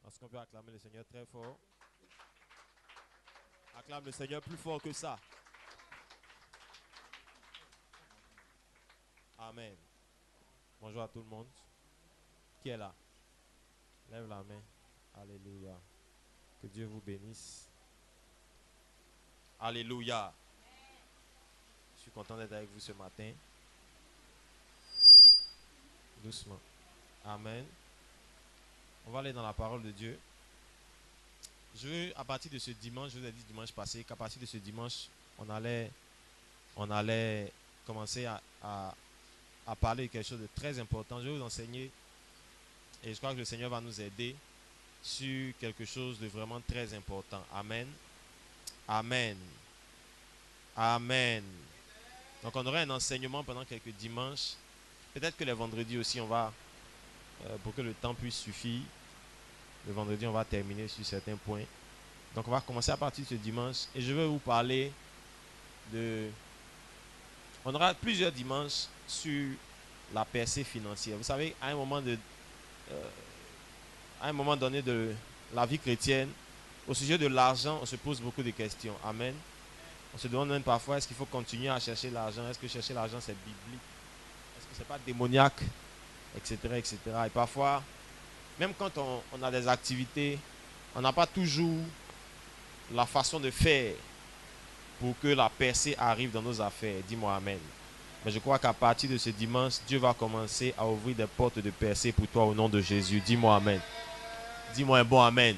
Est-ce qu'on peut acclamer le Seigneur très fort? Acclame le Seigneur plus fort que ça. Amen. Bonjour à tout le monde. Qui est là? Lève la main. Alléluia. Que Dieu vous bénisse. Alléluia. Je suis content d'être avec vous ce matin. Doucement. Amen. On va aller dans la parole de Dieu. Je veux, à partir de ce dimanche, je vous ai dit dimanche passé, qu'à partir de ce dimanche, on allait commencer à parler de quelque chose de très important. Je vais vous enseigner, et je crois que le Seigneur va nous aider sur quelque chose de vraiment très important. Amen. Amen. Amen. Donc on aura un enseignement pendant quelques dimanches. Peut-être que les vendredis aussi, on va, pour que le temps puisse suffire, le vendredi, on va terminer sur certains points. Donc on va commencer à partir de ce dimanche. Et je vais vous parler de... On aura plusieurs dimanches sur la percée financière. Vous savez, à un moment donné de la vie chrétienne, au sujet de l'argent, on se pose beaucoup de questions. Amen. On se demande même parfois, est-ce qu'il faut continuer à chercher l'argent? Est-ce que chercher l'argent, c'est biblique? Est-ce que c'est pas démoniaque? Etc., etc. Et parfois, même quand on a des activités, on n'a pas toujours la façon de faire pour que la percée arrive dans nos affaires. Dis-moi amen. Mais je crois qu'à partir de ce dimanche, Dieu va commencer à ouvrir des portes de percée pour toi au nom de Jésus. Dis-moi amen. Dis-moi un bon amen.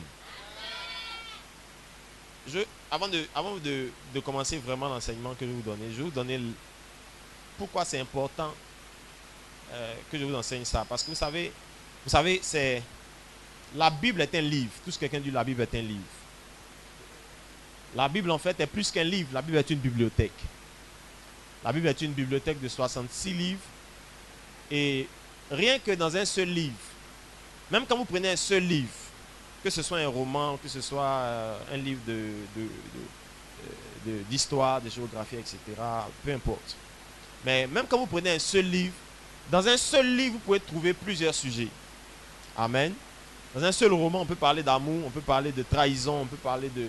Avant de commencer vraiment l'enseignement que je vais vous donner, je vais vous donner pourquoi c'est important que je vous enseigne ça. Parce que vous savez, la Bible est un livre. Tout ce que quelqu'un dit, la Bible est un livre. La Bible, en fait, est plus qu'un livre. La Bible est une bibliothèque. La Bible est une bibliothèque de 66 livres. Et rien que dans un seul livre, même quand vous prenez un seul livre, que ce soit un roman, que ce soit un livre d'histoire, de géographie, etc., peu importe. Mais même quand vous prenez un seul livre, dans un seul livre, vous pouvez trouver plusieurs sujets. Amen. Dans un seul roman, on peut parler d'amour, on peut parler de trahison, on peut parler de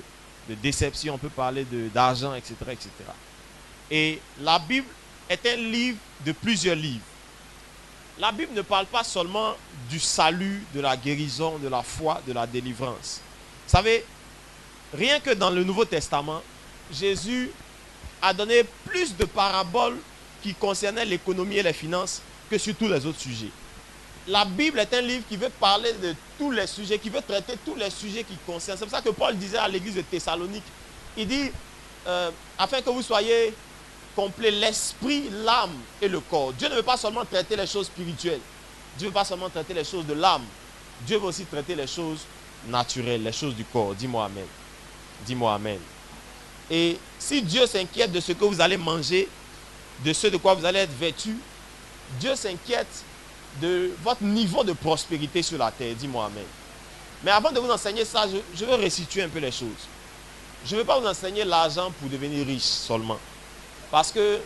déception, on peut parler d'argent, etc., etc. Et la Bible est un livre de plusieurs livres. La Bible ne parle pas seulement du salut, de la guérison, de la foi, de la délivrance. Vous savez, rien que dans le Nouveau Testament, Jésus a donné plus de paraboles qui concernaient l'économie et les finances que sur tous les autres sujets. La Bible est un livre qui veut parler de tous les sujets, qui veut traiter tous les sujets qui concernent. C'est pour ça que Paul disait à l'église de Thessalonique, il dit, afin que vous soyez complet, l'esprit, l'âme et le corps. Dieu ne veut pas seulement traiter les choses spirituelles. Dieu ne veut pas seulement traiter les choses de l'âme. Dieu veut aussi traiter les choses naturelles, les choses du corps. Dis-moi amen. Dis-moi amen. Et si Dieu s'inquiète de ce que vous allez manger, de ce de quoi vous allez être vêtu, Dieu s'inquiète de votre niveau de prospérité sur la terre. Dis-moi amen. Mais avant de vous enseigner ça, je veux resituer un peu les choses. Je ne veux pas vous enseigner l'argent pour devenir riche seulement. Parce que,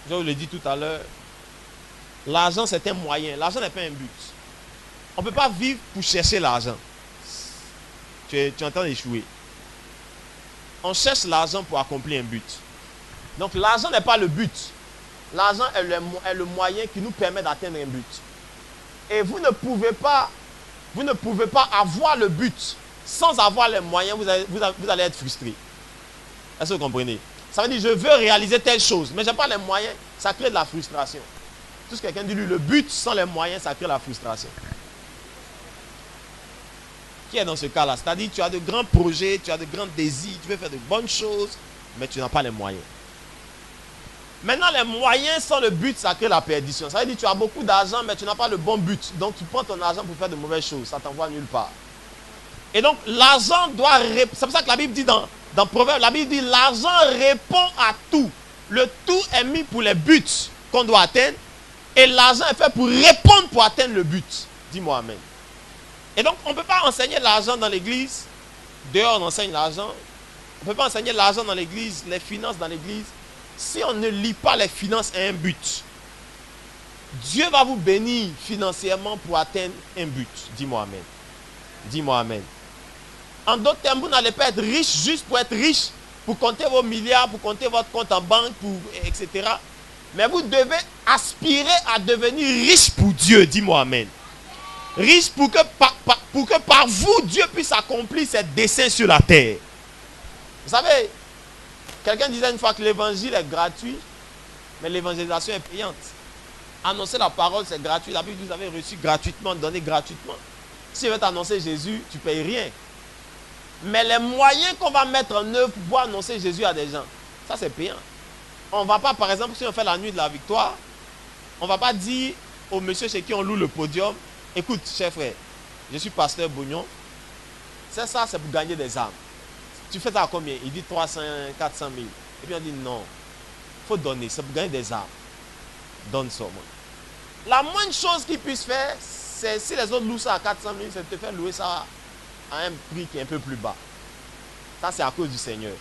je vous l'ai dit tout à l'heure, l'argent c'est un moyen. L'argent n'est pas un but. On ne peut pas vivre pour chercher l'argent. Tu es en train d'échouer. On cherche l'argent pour accomplir un but. Donc l'argent n'est pas le but. L'argent est le moyen qui nous permet d'atteindre un but. Et vous ne pouvez pas avoir le but sans avoir les moyens, vous allez être frustré. Est-ce que vous comprenez? Ça veut dire, je veux réaliser telle chose, mais je n'ai pas les moyens, ça crée de la frustration. Tout ce que quelqu'un dit, lui, le but sans les moyens, ça crée la frustration. Qui est dans ce cas-là? C'est-à-dire, tu as de grands projets, tu as de grands désirs, tu veux faire de bonnes choses, mais tu n'as pas les moyens. Maintenant, les moyens sans le but, ça crée la perdition. Ça veut dire, tu as beaucoup d'argent, mais tu n'as pas le bon but. Donc, tu prends ton argent pour faire de mauvaises choses, ça t'envoie nulle part. Et donc, l'argent doit... C'est pour ça que la Bible dit dans Proverbe, la Bible dit, l'argent répond à tout. Le tout est mis pour les buts qu'on doit atteindre. Et l'argent est fait pour répondre pour atteindre le but. Dis-moi amen. Et donc, on ne peut pas enseigner l'argent dans l'église. Dehors, on enseigne l'argent. On ne peut pas enseigner l'argent dans l'église, les finances dans l'église, si on ne lit pas les finances à un but. Dieu va vous bénir financièrement pour atteindre un but. Dis-moi amen. Dis-moi amen. En d'autres termes, vous n'allez pas être riche juste pour être riche, pour compter vos milliards, pour compter votre compte en banque, etc. Mais vous devez aspirer à devenir riche pour Dieu. Dis-moi amen. Riche pour que par vous, Dieu puisse accomplir ses desseins sur la terre. Vous savez, quelqu'un disait une fois que l'évangile est gratuit, mais l'évangélisation est payante. Annoncer la parole, c'est gratuit. La Bible, vous avez reçu gratuitement, donné gratuitement. Si tu veux t'annoncer Jésus, tu ne payes rien. Mais les moyens qu'on va mettre en œuvre pour pouvoir annoncer Jésus à des gens, ça c'est payant. On ne va pas, par exemple, si on fait la nuit de la victoire, on ne va pas dire au monsieur chez qui on loue le podium, écoute, cher frère, je suis pasteur Bougnon, c'est ça, c'est pour gagner des âmes. Tu fais ça à combien? Il dit 300, 400 000. Et puis on dit non, il faut donner, c'est pour gagner des âmes. Donne ça, moi. La moindre chose qu'ils puissent faire, c'est si les autres louent ça à 400 000, c'est de te faire louer ça à un prix qui est un peu plus bas. Ça, c'est à cause du Seigneur.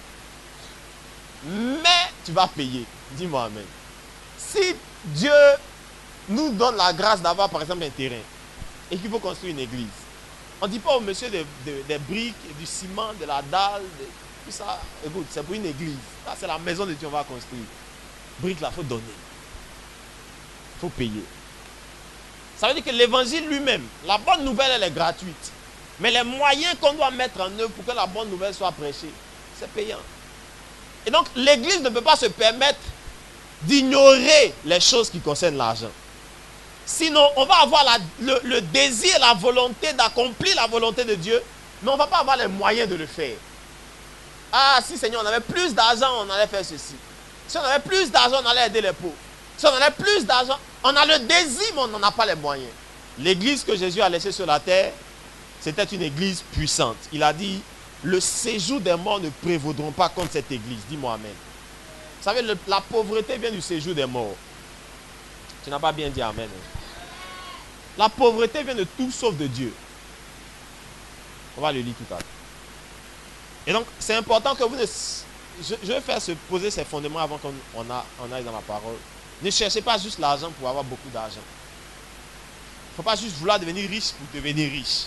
Mais tu vas payer. Dis-moi amen. Si Dieu nous donne la grâce d'avoir, par exemple, un terrain et qu'il faut construire une église, on ne dit pas au monsieur des briques, du ciment, de la dalle, tout ça. Écoute, c'est pour une église. Ça, c'est la maison de Dieu qu'on va construire. Briques, là, il faut donner. Il faut payer. Ça veut dire que l'évangile lui-même, la bonne nouvelle, elle est gratuite. Mais les moyens qu'on doit mettre en œuvre pour que la bonne nouvelle soit prêchée, c'est payant. Et donc, l'église ne peut pas se permettre d'ignorer les choses qui concernent l'argent. Sinon, on va avoir le désir, la volonté d'accomplir la volonté de Dieu, mais on ne va pas avoir les moyens de le faire. Ah, si Seigneur, on avait plus d'argent, on allait faire ceci. Si on avait plus d'argent, on allait aider les pauvres. Si on avait plus d'argent, on a le désir, mais on n'en a pas les moyens. L'église que Jésus a laissée sur la terre, c'était une église puissante. Il a dit, le séjour des morts ne prévaudront pas contre cette église. Dis-moi amen. Vous savez, la pauvreté vient du séjour des morts. Tu n'as pas bien dit amen. La pauvreté vient de tout sauf de Dieu. On va le lire tout à l'heure. Et donc, c'est important que vous ne... Je vais faire poser ces fondements avant qu'on aille dans la parole. Ne cherchez pas juste l'argent pour avoir beaucoup d'argent. Il ne faut pas juste vouloir devenir riche pour devenir riche.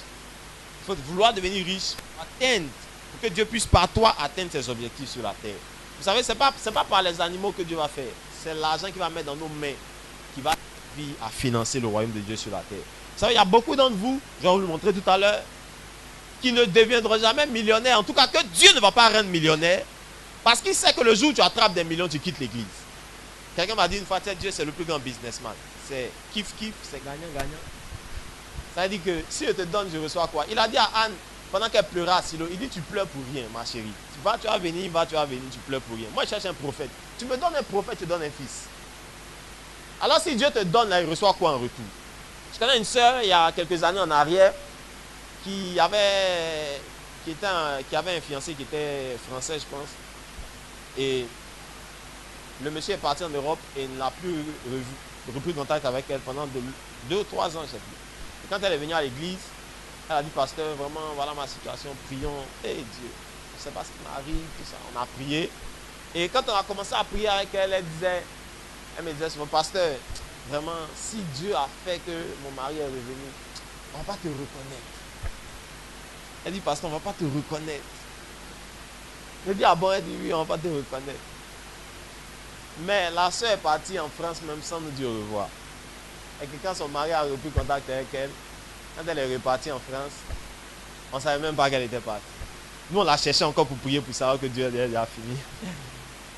Il faut vouloir devenir riche pour atteindre, pour que Dieu puisse par toi atteindre ses objectifs sur la terre. Vous savez, ce n'est pas par les animaux que Dieu va faire. C'est l'argent qu'il va mettre dans nos mains qui va servir à financer le royaume de Dieu sur la terre. Vous savez, il y a beaucoup d'entre vous, je vais vous le montrer tout à l'heure, qui ne deviendront jamais millionnaires. En tout cas, que Dieu ne va pas rendre millionnaire. Parce qu'il sait que le jour où tu attrapes des millions, tu quittes l'église. Quelqu'un m'a dit une fois, Dieu c'est le plus grand businessman. C'est kiff-kiff, c'est gagnant-gagnant. Ça veut dire que si je te donne, je reçois quoi? Il a dit à Anne, pendant qu'elle pleurait à Silo, il dit tu pleures pour rien, ma chérie. Tu vas venir, tu pleures pour rien. Moi, je cherche un prophète. Tu me donnes un prophète, tu donnes un fils. Alors si Dieu te donne, là, il reçoit quoi en retour? Je connais une soeur, il y a quelques années en arrière, qui avait un fiancé qui était français, je pense. Et le monsieur est parti en Europe et n'a plus repris contact avec elle pendant 2 ou 3 ans, je ne sais plus. Et quand elle est venue à l'église, elle a dit, pasteur, vraiment, voilà ma situation, prions. Dieu, je ne sais pas ce qui m'arrive, tout ça. On a prié. Et quand on a commencé à prier avec elle, elle me disait, mon pasteur, vraiment, si Dieu a fait que mon mari est revenu, on ne va pas te reconnaître. Elle dit, pasteur, on ne va pas te reconnaître. Je dis, ah bon, elle dit, oui, on ne va pas te reconnaître. Mais la soeur est partie en France même sans nous dire au revoir. Et que quand son mari a repris contact avec elle, quand elle est repartie en France, on ne savait même pas qu'elle était partie. Nous, on l'a cherché encore pour prier pour savoir que Dieu a fini.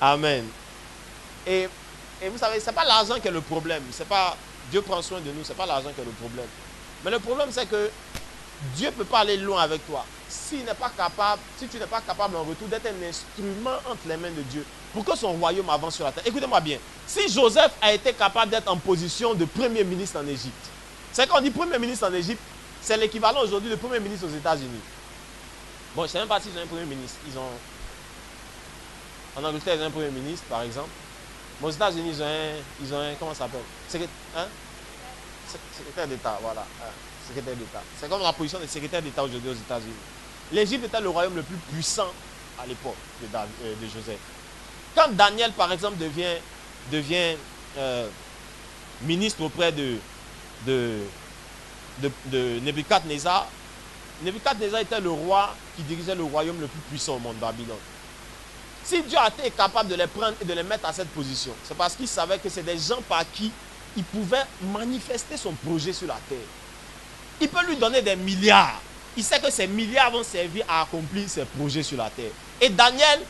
Amen. Et vous savez, ce n'est pas l'argent qui est le problème. C'est pas, Dieu prend soin de nous, ce n'est pas l'argent qui est le problème. Mais le problème, c'est que Dieu ne peut pas aller loin avec toi. Si tu n'es pas capable en retour d'être un instrument entre les mains de Dieu pour que son royaume avance sur la terre. Écoutez-moi bien. Si Joseph a été capable d'être en position de premier ministre en Égypte, c'est qu'on dit premier ministre en Égypte, c'est l'équivalent aujourd'hui de premier ministre aux États-Unis. Bon, je ne sais même pas s'ils ont un premier ministre. En Angleterre, ils ont un premier ministre, par exemple. Mais aux États-Unis, ils ont un comment ça s'appelle? Secrétaire d'État, voilà. Secrétaire d'État. C'est comme la position de secrétaire d'État aujourd'hui aux États-Unis. L'Égypte était le royaume le plus puissant à l'époque de Joseph. Quand Daniel, par exemple, devient ministre auprès de Nebuchadnezzar, Nebuchadnezzar était le roi qui dirigeait le royaume le plus puissant au monde, Babylone. Si Dieu a été capable de les prendre et de les mettre à cette position, c'est parce qu'il savait que c'est des gens par qui il pouvait manifester son projet sur la terre. Il peut lui donner des milliards. Il sait que ces milliards vont servir à accomplir ses projets sur la terre. Et Daniel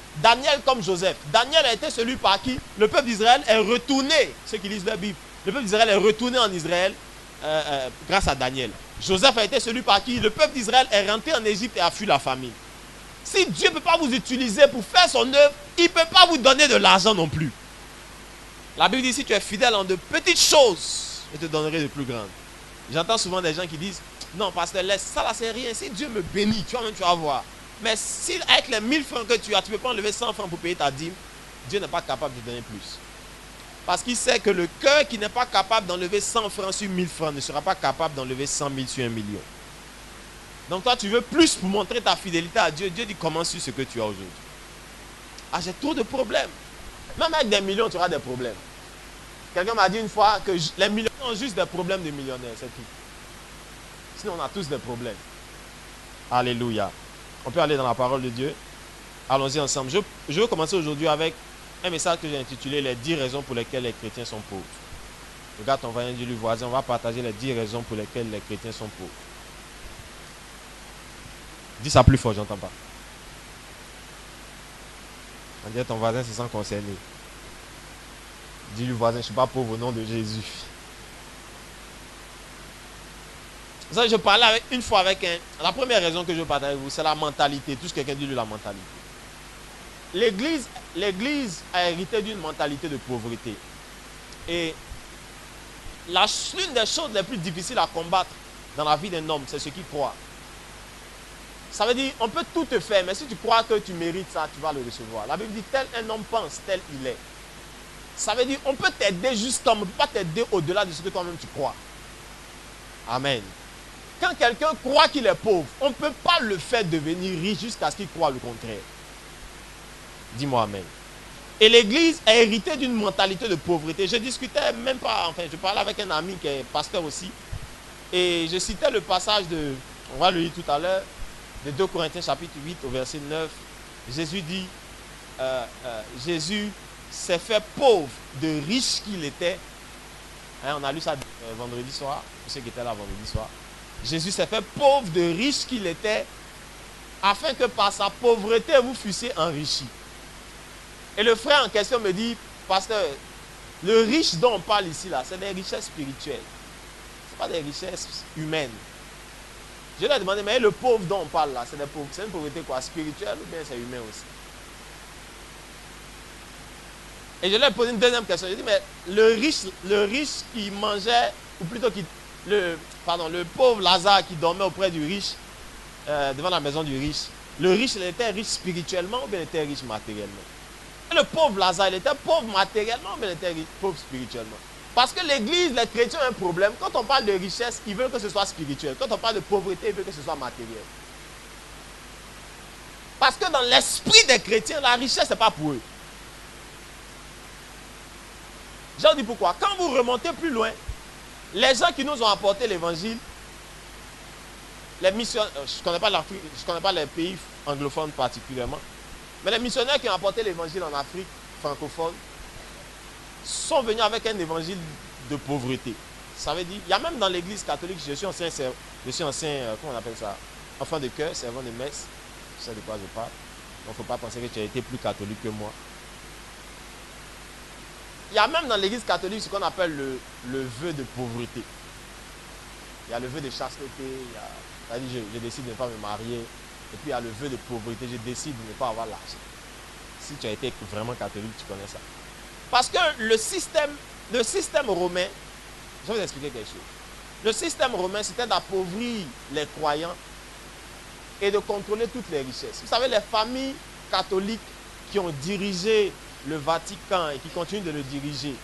comme Joseph, Daniel a été celui par qui le peuple d'Israël est retourné. Ceux qui lisent la Bible, le peuple d'Israël est retourné en Israël grâce à Daniel. Joseph a été celui par qui le peuple d'Israël est rentré en Égypte et a fui la famine. Si Dieu ne peut pas vous utiliser pour faire son œuvre, il ne peut pas vous donner de l'argent non plus. La Bible dit, si tu es fidèle en de petites choses, je te donnerai de plus grandes. J'entends souvent des gens qui disent, non, pasteur, laisse ça là, c'est rien. Si Dieu me bénit, tu vas voir. Mais si avec les 1000 francs que tu as, tu ne peux pas enlever 100 francs pour payer ta dîme, Dieu n'est pas capable de te donner plus. Parce qu'il sait que le cœur qui n'est pas capable d'enlever 100 francs sur 1000 francs ne sera pas capable d'enlever 100 000 sur 1 million. Donc toi, tu veux plus pour montrer ta fidélité à Dieu. Dieu dit, commence sur ce que tu as aujourd'hui. Ah, j'ai trop de problèmes. Même avec des millions, tu auras des problèmes. Quelqu'un m'a dit une fois que les millionnaires ont juste des problèmes de millionnaires, c'est tout. Sinon, on a tous des problèmes. Alléluia. On peut aller dans la parole de Dieu. Allons-y ensemble. Je veux commencer aujourd'hui avec un message que j'ai intitulé « Les 10 raisons pour lesquelles les chrétiens sont pauvres ». Regarde ton voisin, dis-lui voisin, on va partager les 10 raisons pour lesquelles les chrétiens sont pauvres. Dis ça plus fort, j'entends pas. On dirait ton voisin se sent concerné. Dis-lui voisin, je ne suis pas pauvre au nom de Jésus. Je parlais une fois avec un... La première raison que je veux partager avec vous, c'est la mentalité. Tous quelqu'un dit lui la mentalité. L'Église a hérité d'une mentalité de pauvreté. Et l'une des choses les plus difficiles à combattre dans la vie d'un homme, c'est ce qu'il croit. Ça veut dire, on peut tout te faire, mais si tu crois que tu mérites ça, tu vas le recevoir. La Bible dit, tel un homme pense, tel il est. Ça veut dire, on peut t'aider jusqu'à, on ne peut pas t'aider au-delà de ce que toi-même tu crois. Amen. Quand quelqu'un croit qu'il est pauvre, on ne peut pas le faire devenir riche jusqu'à ce qu'il croit le contraire. Dis-moi amen. Et l'Église a hérité d'une mentalité de pauvreté. Je discutais même pas, enfin, je parlais avec un ami qui est pasteur aussi. Et je citais le passage de, on va le lire tout à l'heure, de 2 Corinthiens chapitre 8 au verset 9. Jésus dit, Jésus s'est fait pauvre de riche qu'il était. Hein, on a lu ça vendredi soir, pour ceux qui étaient là vendredi soir. Jésus s'est fait pauvre de riche qu'il était, afin que par sa pauvreté vous fussiez enrichis. Et le frère en question me dit, pasteur, le riche dont on parle ici, là, c'est des richesses spirituelles. Ce n'est pas des richesses humaines. Je lui ai demandé, mais le pauvre dont on parle là, c'est une pauvreté quoi, spirituelle ou bien c'est humain aussi? Et je lui ai posé une deuxième question. Je lui ai dit, mais le riche qui mangeait, ou plutôt le pauvre Lazare qui dormait auprès du riche, devant la maison du riche, le riche, il était riche spirituellement ou bien il était riche matériellement? Et le pauvre Lazare, il était pauvre matériellement ou bien il était pauvre spirituellement? Parce que l'Église, les chrétiens ont un problème. Quand on parle de richesse, ils veulent que ce soit spirituel. Quand on parle de pauvreté, ils veulent que ce soit matériel. Parce que dans l'esprit des chrétiens, la richesse, ce n'est pas pour eux. Je vous dis pourquoi. Quand vous remontez plus loin, les gens qui nous ont apporté l'évangile, les missionnaires, je ne connais pas l'Afrique, je ne connais pas les pays anglophones particulièrement, mais les missionnaires qui ont apporté l'évangile en Afrique francophone sont venus avec un évangile de pauvreté. Ça veut dire, il y a même dans l'église catholique, je suis ancien, comment on appelle ça, enfant de cœur, servant de messe, je sais de quoi je parle, donc il ne faut pas penser que tu as été plus catholique que moi. Il y a même dans l'église catholique ce qu'on appelle le vœu de pauvreté. Il y a le vœu de chasteté, c'est-à-dire je décide de ne pas me marier, et puis il y a le vœu de pauvreté, je décide de ne pas avoir l'argent. Si tu as été vraiment catholique, tu connais ça. Parce que le système romain, je vais vous expliquer quelque chose. Le système romain, c'était d'appauvrir les croyants et de contrôler toutes les richesses. Vous savez, les familles catholiques qui ont dirigé le Vatican et qui continuent de le diriger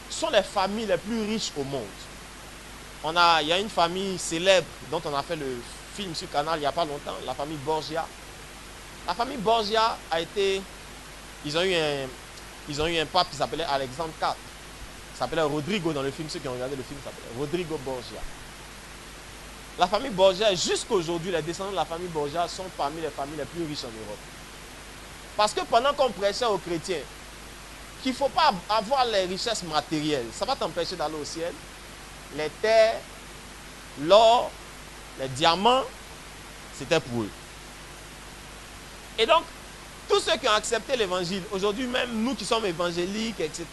sont les familles les plus riches au monde. Il y a une famille célèbre dont on a fait le film sur Canal il n'y a pas longtemps, la famille Borgia. La famille Borgia a été... Ils ont eu un pape qui s'appelait Alexandre IV. Il s'appelait Rodrigo dans le film. Ceux qui ont regardé le film s'appelaient Rodrigo Borgia. La famille Borgia, jusqu'à aujourd'hui, les descendants de la famille Borgia sont parmi les familles les plus riches en Europe. Parce que pendant qu'on prêchait aux chrétiens qu'il ne faut pas avoir les richesses matérielles, ça va t'empêcher d'aller au ciel, les terres, l'or, les diamants, c'était pour eux. Et donc, tous ceux qui ont accepté l'évangile, aujourd'hui même nous qui sommes évangéliques, etc.,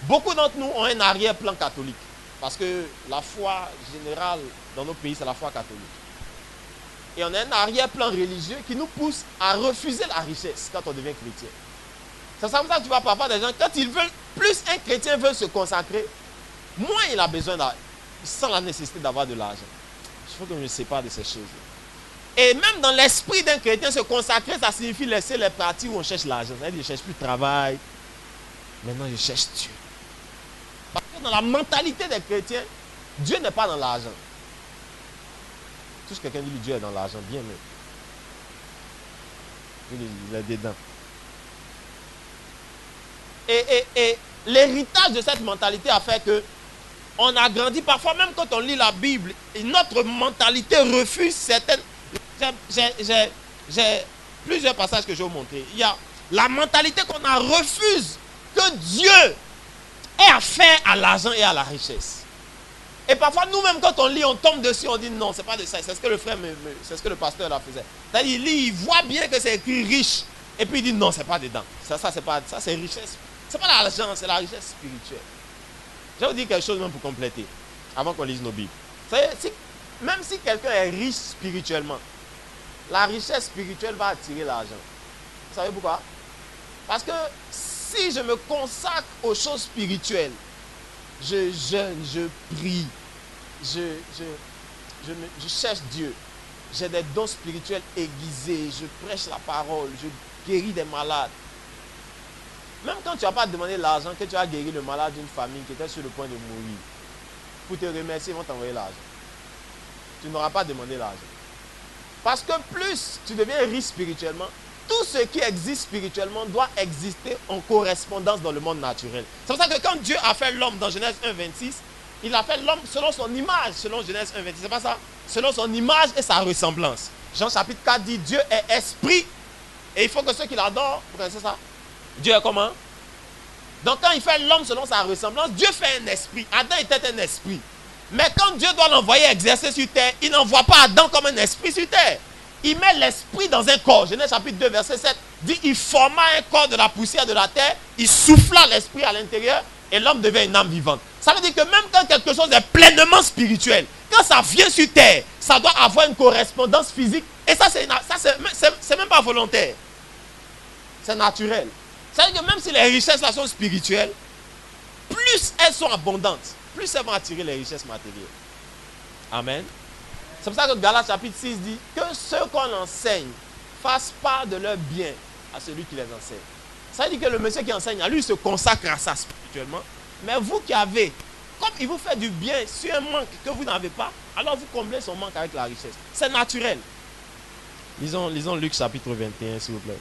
beaucoup d'entre nous ont un arrière-plan catholique. Parce que la foi générale dans nos pays, c'est la foi catholique. Et on a un arrière-plan religieux qui nous pousse à refuser la richesse quand on devient chrétien. C'est comme ça que tu vois parfois des gens, quand ils veulent, plus un chrétien veut se consacrer, moins il a besoin d'argent, sans la nécessité d'avoir de l'argent. Il faut que je me sépare de ces choses. Et même dans l'esprit d'un chrétien, se consacrer, ça signifie laisser les pratiques où on cherche l'argent. C'est-à-dire, je ne cherche plus de travail. Maintenant, je cherche Dieu. Parce que dans la mentalité des chrétiens, Dieu n'est pas dans l'argent. Touche quelqu'un dit Dieu est dans l'argent, bien même. Il est dedans. Et l'héritage de cette mentalité a fait que on a grandi, parfois même quand on lit la Bible, et notre mentalité refuse certaines... J'ai plusieurs passages que je vais vous montrer. Il y a la mentalité qu'on a refuse que Dieu ait affaire à l'argent et à la richesse. Et parfois nous-mêmes quand on lit, on tombe dessus, on dit non, c'est pas de ça. C'est ce que le frère, c'est ce que le pasteur là faisait. C'est-à-dire, il lit, il voit bien que c'est écrit riche. Et puis il dit non, c'est pas dedans. Ça c'est pas, ça c'est richesse. C'est pas l'argent, c'est la richesse spirituelle. Je vais vous dire quelque chose même pour compléter, avant qu'on lise nos Bibles. Même si quelqu'un est riche spirituellement, la richesse spirituelle va attirer l'argent. Vous savez pourquoi? Parce que si je me consacre aux choses spirituelles, je jeûne, je prie, je cherche Dieu, j'ai des dons spirituels aiguisés, je prêche la parole, je guéris des malades. Même quand tu n'as pas demandé l'argent, que tu as guéri le malade d'une famille qui était sur le point de mourir, pour te remercier, ils vont t'envoyer l'argent. Tu n'auras pas demandé l'argent. Parce que plus tu deviens riche spirituellement, tout ce qui existe spirituellement doit exister en correspondance dans le monde naturel. C'est pour ça que quand Dieu a fait l'homme dans Genèse 1, 26, il a fait l'homme selon son image, selon Genèse 1, 26. C'est pas ça? Selon son image et sa ressemblance. Jean chapitre 4 dit Dieu est esprit. Et il faut que ceux qui l'adorent, vous connaissez ça? Dieu est comment? Donc quand il fait l'homme selon sa ressemblance, Dieu fait un esprit. Adam était un esprit. Mais quand Dieu doit l'envoyer exercer sur terre, il n'envoie pas Adam comme un esprit sur terre. Il met l'esprit dans un corps. Genèse chapitre 2, verset 7 dit il forma un corps de la poussière de la terre, il souffla l'esprit à l'intérieur et l'homme devient une âme vivante. Ça veut dire que même quand quelque chose est pleinement spirituel, quand ça vient sur terre, ça doit avoir une correspondance physique. Et ça, c'est même pas volontaire. C'est naturel. Ça veut dire que même si les richesses là sont spirituelles, plus elles sont abondantes, plus elles vont attirer les richesses matérielles. Amen. C'est pour ça que Galates chapitre 6 dit que ceux qu'on enseigne fassent part de leur bien à celui qui les enseigne. Ça veut dire que le monsieur qui enseigne, à lui, il se consacre à ça spirituellement. Mais vous qui avez, comme il vous fait du bien sur un manque que vous n'avez pas, alors vous comblez son manque avec la richesse. C'est naturel. Lisons Luc chapitre 21, s'il vous plaît.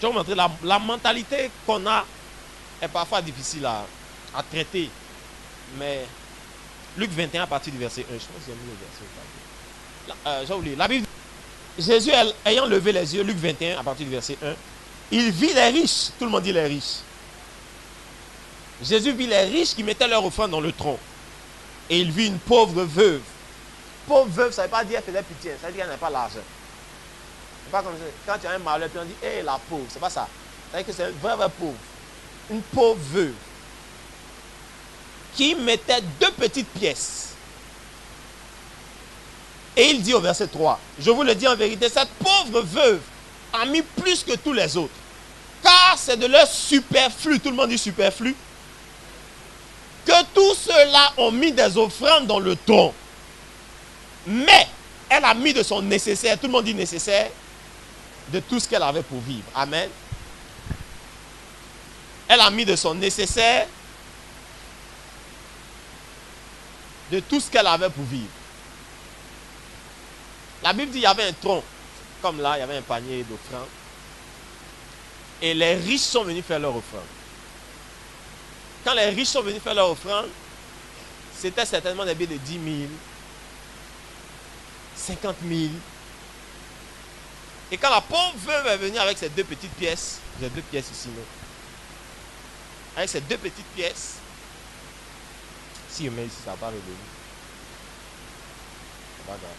Je vais vous montrer la mentalité qu'on a est parfois difficile à traiter. Mais Luc 21 à partir du verset 1. Je pense que j'ai mis le verset. J'ai oublié. La Bible dit, Jésus ayant levé les yeux, Luc 21 à partir du verset 1, il vit les riches. Tout le monde dit les riches. Jésus vit les riches qui mettaient leur offrande dans le tronc. Et il vit une pauvre veuve. Pauvre veuve, ça ne veut pas dire qu'elle faisait pitié. Ça veut dire qu'elle n'a pas l'argent. C'est pas comme ça. Quand tu as un malheur, puis on dit, hé, la pauvre. C'est pas ça. Ça veut dire que c'est un vrai pauvre. Une pauvre veuve. Qui mettait 2 petites pièces. Et il dit au verset 3, je vous le dis en vérité, cette pauvre veuve a mis plus que tous les autres. Car c'est de leur superflu, tout le monde dit superflu, que tous ceux-là ont mis des offrandes dans le tronc. Mais elle a mis de son nécessaire, tout le monde dit nécessaire, de tout ce qu'elle avait pour vivre. Amen. Elle a mis de son nécessaire, de tout ce qu'elle avait pour vivre. La Bible dit qu'il y avait un tronc, comme là, il y avait un panier d'offrandes. Et les riches sont venus faire leur offrande. Quand les riches sont venus faire leur offrande, c'était certainement des billets de 10 000, 50 000. Et quand la pauvre veuve est venue avec ses deux petites pièces, j'ai deux pièces ici, non? Avec ses deux petites pièces, si je mets ici, ça va pas revenir. C'est pas grave.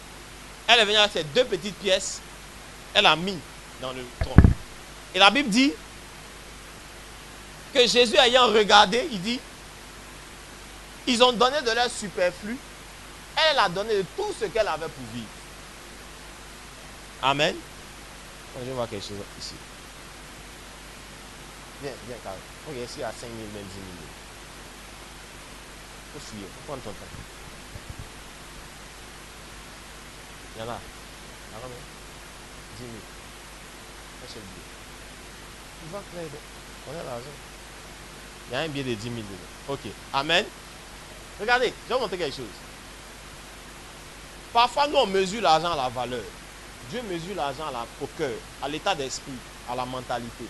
Elle est venue avec ses deux petites pièces, elle a mis dans le tronc. Et la Bible dit que Jésus ayant regardé, il dit, ils ont donné de leur superflu, elle a donné de tout ce qu'elle avait pour vivre. Amen. Je vais voir quelque chose ici. Viens, viens, Carl. Regarde ici à 5 000, même 10 000. Il faut fuir, il faut prendre ton temps. Il y en a. Ah, 10 000. Un seul billet. Tu vas créer. On a l'argent. Il y a un billet de 10 000 dedans. Ok. Amen. Regardez, je vais vous montrer quelque chose. Parfois, nous, on mesure l'argent à la valeur. Dieu mesure l'argent au cœur, à l'état d'esprit, à la mentalité.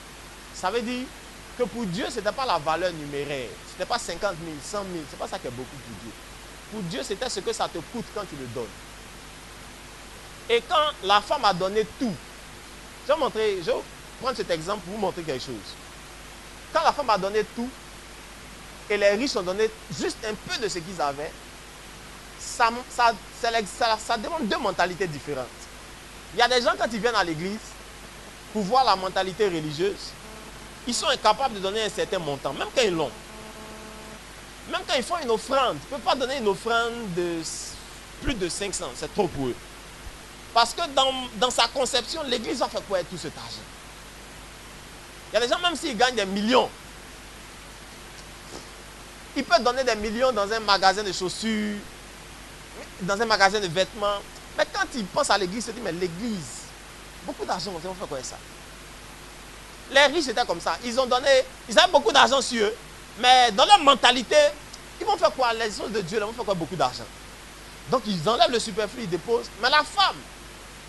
Ça veut dire que pour Dieu, ce n'était pas la valeur numéraire. Ce n'était pas 50 000, 100 000. Ce n'est pas ça qui est beaucoup pour Dieu. Pour Dieu, c'était ce que ça te coûte quand tu le donnes. Et quand la femme a donné tout, je vais prendre cet exemple pour vous montrer quelque chose. Quand la femme a donné tout, et les riches ont donné juste un peu de ce qu'ils avaient, ça demande deux mentalités différentes. Il y a des gens, quand ils viennent à l'église, pour voir la mentalité religieuse, ils sont incapables de donner un certain montant, même quand ils l'ont. Même quand ils font une offrande, ils ne peuvent pas donner une offrande de plus de 500, c'est trop pour eux. Parce que dans sa conception, l'église va faire quoi avec tout cet argent? Il y a des gens, même s'ils gagnent des millions, ils peuvent donner des millions dans un magasin de chaussures, dans un magasin de vêtements. Mais quand ils pensent à l'église, ils se disent, mais l'église, beaucoup d'argent, on va faire quoi avec ça? Les riches étaient comme ça. Ils avaient beaucoup d'argent sur eux, mais dans leur mentalité, ils vont faire quoi? Les choses de Dieu, ils vont faire quoi? Beaucoup d'argent. Donc ils enlèvent le superflu, ils déposent. Mais la femme,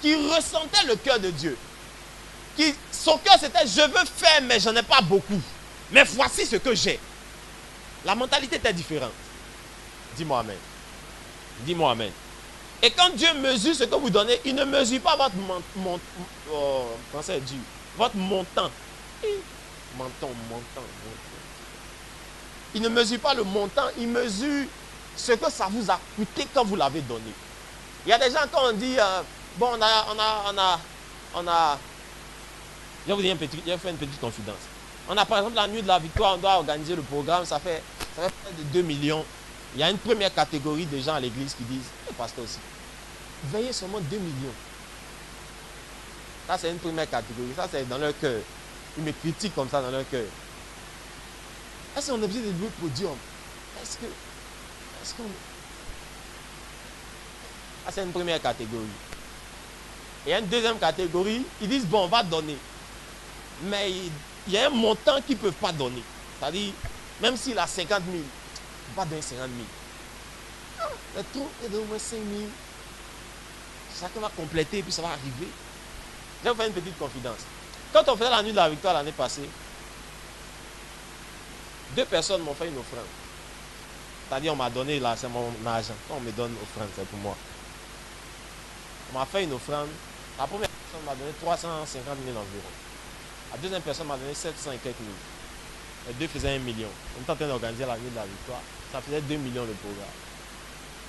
qui ressentait le cœur de Dieu, son cœur c'était, je veux faire, mais je n'en ai pas beaucoup. Mais voici ce que j'ai. La mentalité était différente. Dis-moi amen. Dis-moi amen. Et quand Dieu mesure ce que vous donnez, il ne mesure pas votre votre montant. Montant. Il ne mesure pas le montant, il mesure ce que ça vous a coûté quand vous l'avez donné. Il y a des gens, quand on dit, bon, on a, je vais vous dire je vais faire une petite confidence. On a par exemple la nuit de la victoire, on doit organiser le programme, ça fait près de 2 millions. Il y a une première catégorie de gens à l'église qui disent, le pasteur aussi, veillez seulement 2 millions. Ça, c'est une première catégorie. Ça, c'est dans leur cœur. Ils me critiquent comme ça dans leur cœur. Est-ce qu'on est obligé de louer le podium? Est-ce qu'on... Ça, c'est une première catégorie. Et il y a une deuxième catégorie. Ils disent, bon, on va donner. Mais il y a un montant qu'ils ne peuvent pas donner. C'est-à-dire, même s'il a 50 000, il ne peut pas donner 50 000. Le trou est de au moins 5 000. Chacun va compléter et puis ça va arriver. Je vais vous faire une petite confidence. Quand on faisait la nuit de la victoire l'année passée, 2 personnes m'ont fait une offrande. C'est-à-dire, on m'a donné, là, c'est mon argent. Quand on me donne une offrande, c'est pour moi. On m'a fait une offrande. La première personne m'a donné 350 000 environ. La deuxième personne m'a donné 700 et quelques mille. Les deux faisaient 1 million. On était en train d'organiser la nuit de la victoire. Ça faisait 2 millions le programme.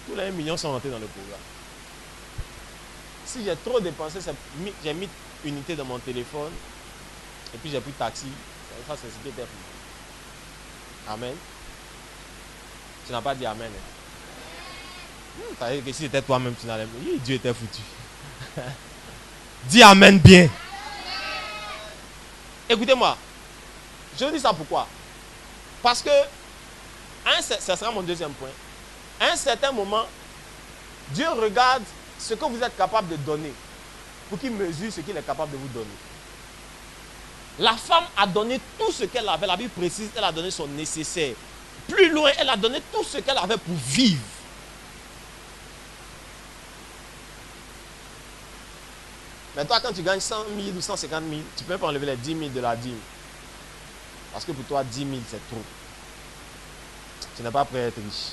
Tous les 1 million sont rentrés dans le programme. Si j'ai trop dépensé, j'ai mis unité dans mon téléphone. Et puis j'ai pris taxi. Ça, c'est ce qui était pour moi. Amen. Tu n'as pas dit amen. Ça veut dire que si c'était toi-même, tu n'allais pas. Dieu était foutu. Dis amen bien. Écoutez-moi. Je vous dis ça pourquoi? Parce que, ça sera mon deuxième point. À un certain moment, Dieu regarde ce que vous êtes capable de donner pour qu'il mesure ce qu'il est capable de vous donner. La femme a donné tout ce qu'elle avait. La Bible précise, elle a donné son nécessaire. Plus loin, elle a donné tout ce qu'elle avait pour vivre. Mais toi, quand tu gagnes 100 000 ou 150 000, tu ne peux pas enlever les 10 000 de la dîme. Parce que pour toi, 10 000, c'est trop. Tu n'es pas prêt à être riche.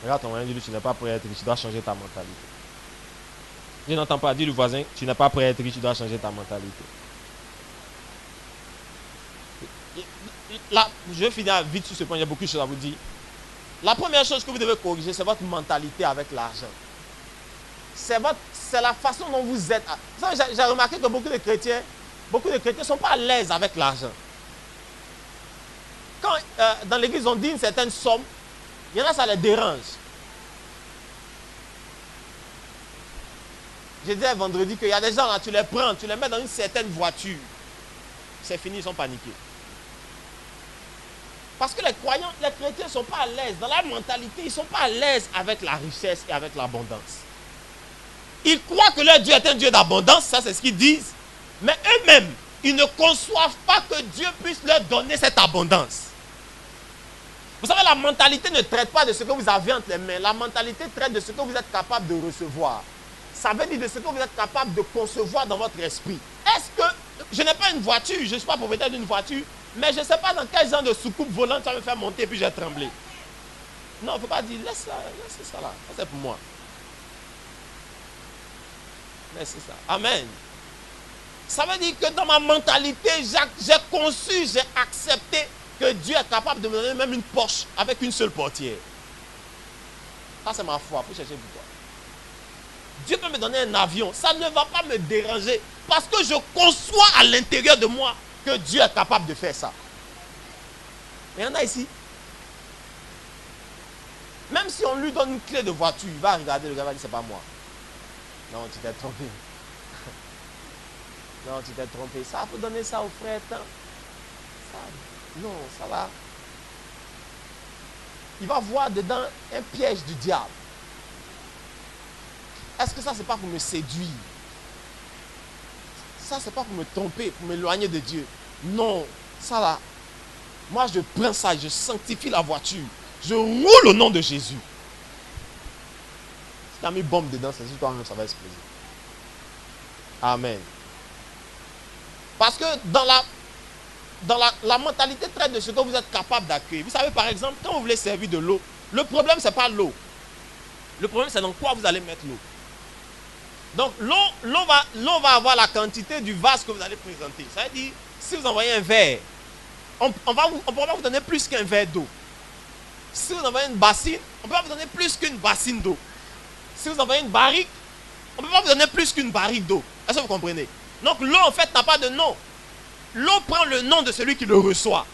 Regarde ton voisin, dis-lui, tu n'es pas prêt à être riche, tu dois changer ta mentalité. Je n'entends pas, dis le voisin, tu n'es pas prêt à être riche, tu dois changer ta mentalité. Là, je vais finir vite sur ce point, il y a beaucoup de choses à vous dire. La première chose que vous devez corriger, c'est votre mentalité avec l'argent. C'est la façon dont vous êtes. J'ai remarqué que beaucoup de chrétiens ne sont pas à l'aise avec l'argent. Quand dans l'église on dit une certaine somme, il y en a, ça les dérange. Je disais vendredi qu'il y a des gens là, tu les prends, tu les mets dans une certaine voiture. C'est fini, ils sont paniqués. Parce que les croyants, les chrétiens ne sont pas à l'aise. Dans la mentalité, ils ne sont pas à l'aise avec la richesse et avec l'abondance. Ils croient que leur Dieu est un Dieu d'abondance, ça c'est ce qu'ils disent. Mais eux-mêmes, ils ne conçoivent pas que Dieu puisse leur donner cette abondance. Vous savez, la mentalité ne traite pas de ce que vous avez entre les mains. La mentalité traite de ce que vous êtes capable de recevoir. Ça veut dire de ce que vous êtes capable de concevoir dans votre esprit. Est-ce que je n'ai pas une voiture, je ne suis pas propriétaire d'une voiture, mais je ne sais pas dans quel genre de soucoupe volante ça va me faire monter puis j'ai tremblé. Non, il ne faut pas dire, laisse ça là, ça c'est pour moi. Laisse ça. Amen. Ça veut dire que dans ma mentalité, j'ai conçu, j'ai accepté que Dieu est capable de me donner même une Porsche avec une seule portière. Ça c'est ma foi, pour chercher pour toi. Dieu peut me donner un avion, ça ne va pas me déranger parce que je conçois à l'intérieur de moi que Dieu est capable de faire ça. Mais il y en a ici. Même si on lui donne une clé de voiture, il va regarder, le gars va dire c'est pas moi. Non, tu t'es trompé. Non, tu t'es trompé. Ça, faut donner ça au frère. Ça, non, ça va. Il va voir dedans un piège du diable. Est-ce que ça, c'est pas pour me séduire? Ça, c'est pas pour me tromper, pour m'éloigner de Dieu. Non, ça là. Moi, je prends ça, je sanctifie la voiture. Je roule au nom de Jésus. Si tu as mis bombe dedans, c'est sûr toi-même, ça va exploser. Amen. Parce que dans la mentalité traite de ce que vous êtes capable d'accueillir. Vous savez, par exemple, quand vous voulez servir de l'eau, le problème, ce n'est pas l'eau. Le problème, c'est dans quoi vous allez mettre l'eau. Donc, l'eau va avoir la quantité du vase que vous allez présenter. Ça veut dire, si vous envoyez un verre, on ne pourra pas vous donner plus qu'un verre d'eau. Si vous envoyez une bassine, on ne peut pas vous donner plus qu'une bassine d'eau. Si vous envoyez une barrique, on ne peut pas vous donner plus qu'une barrique d'eau. Est-ce que vous comprenez? Donc, l'eau, en fait, n'a pas de nom. L'eau prend le nom de celui qui le reçoit.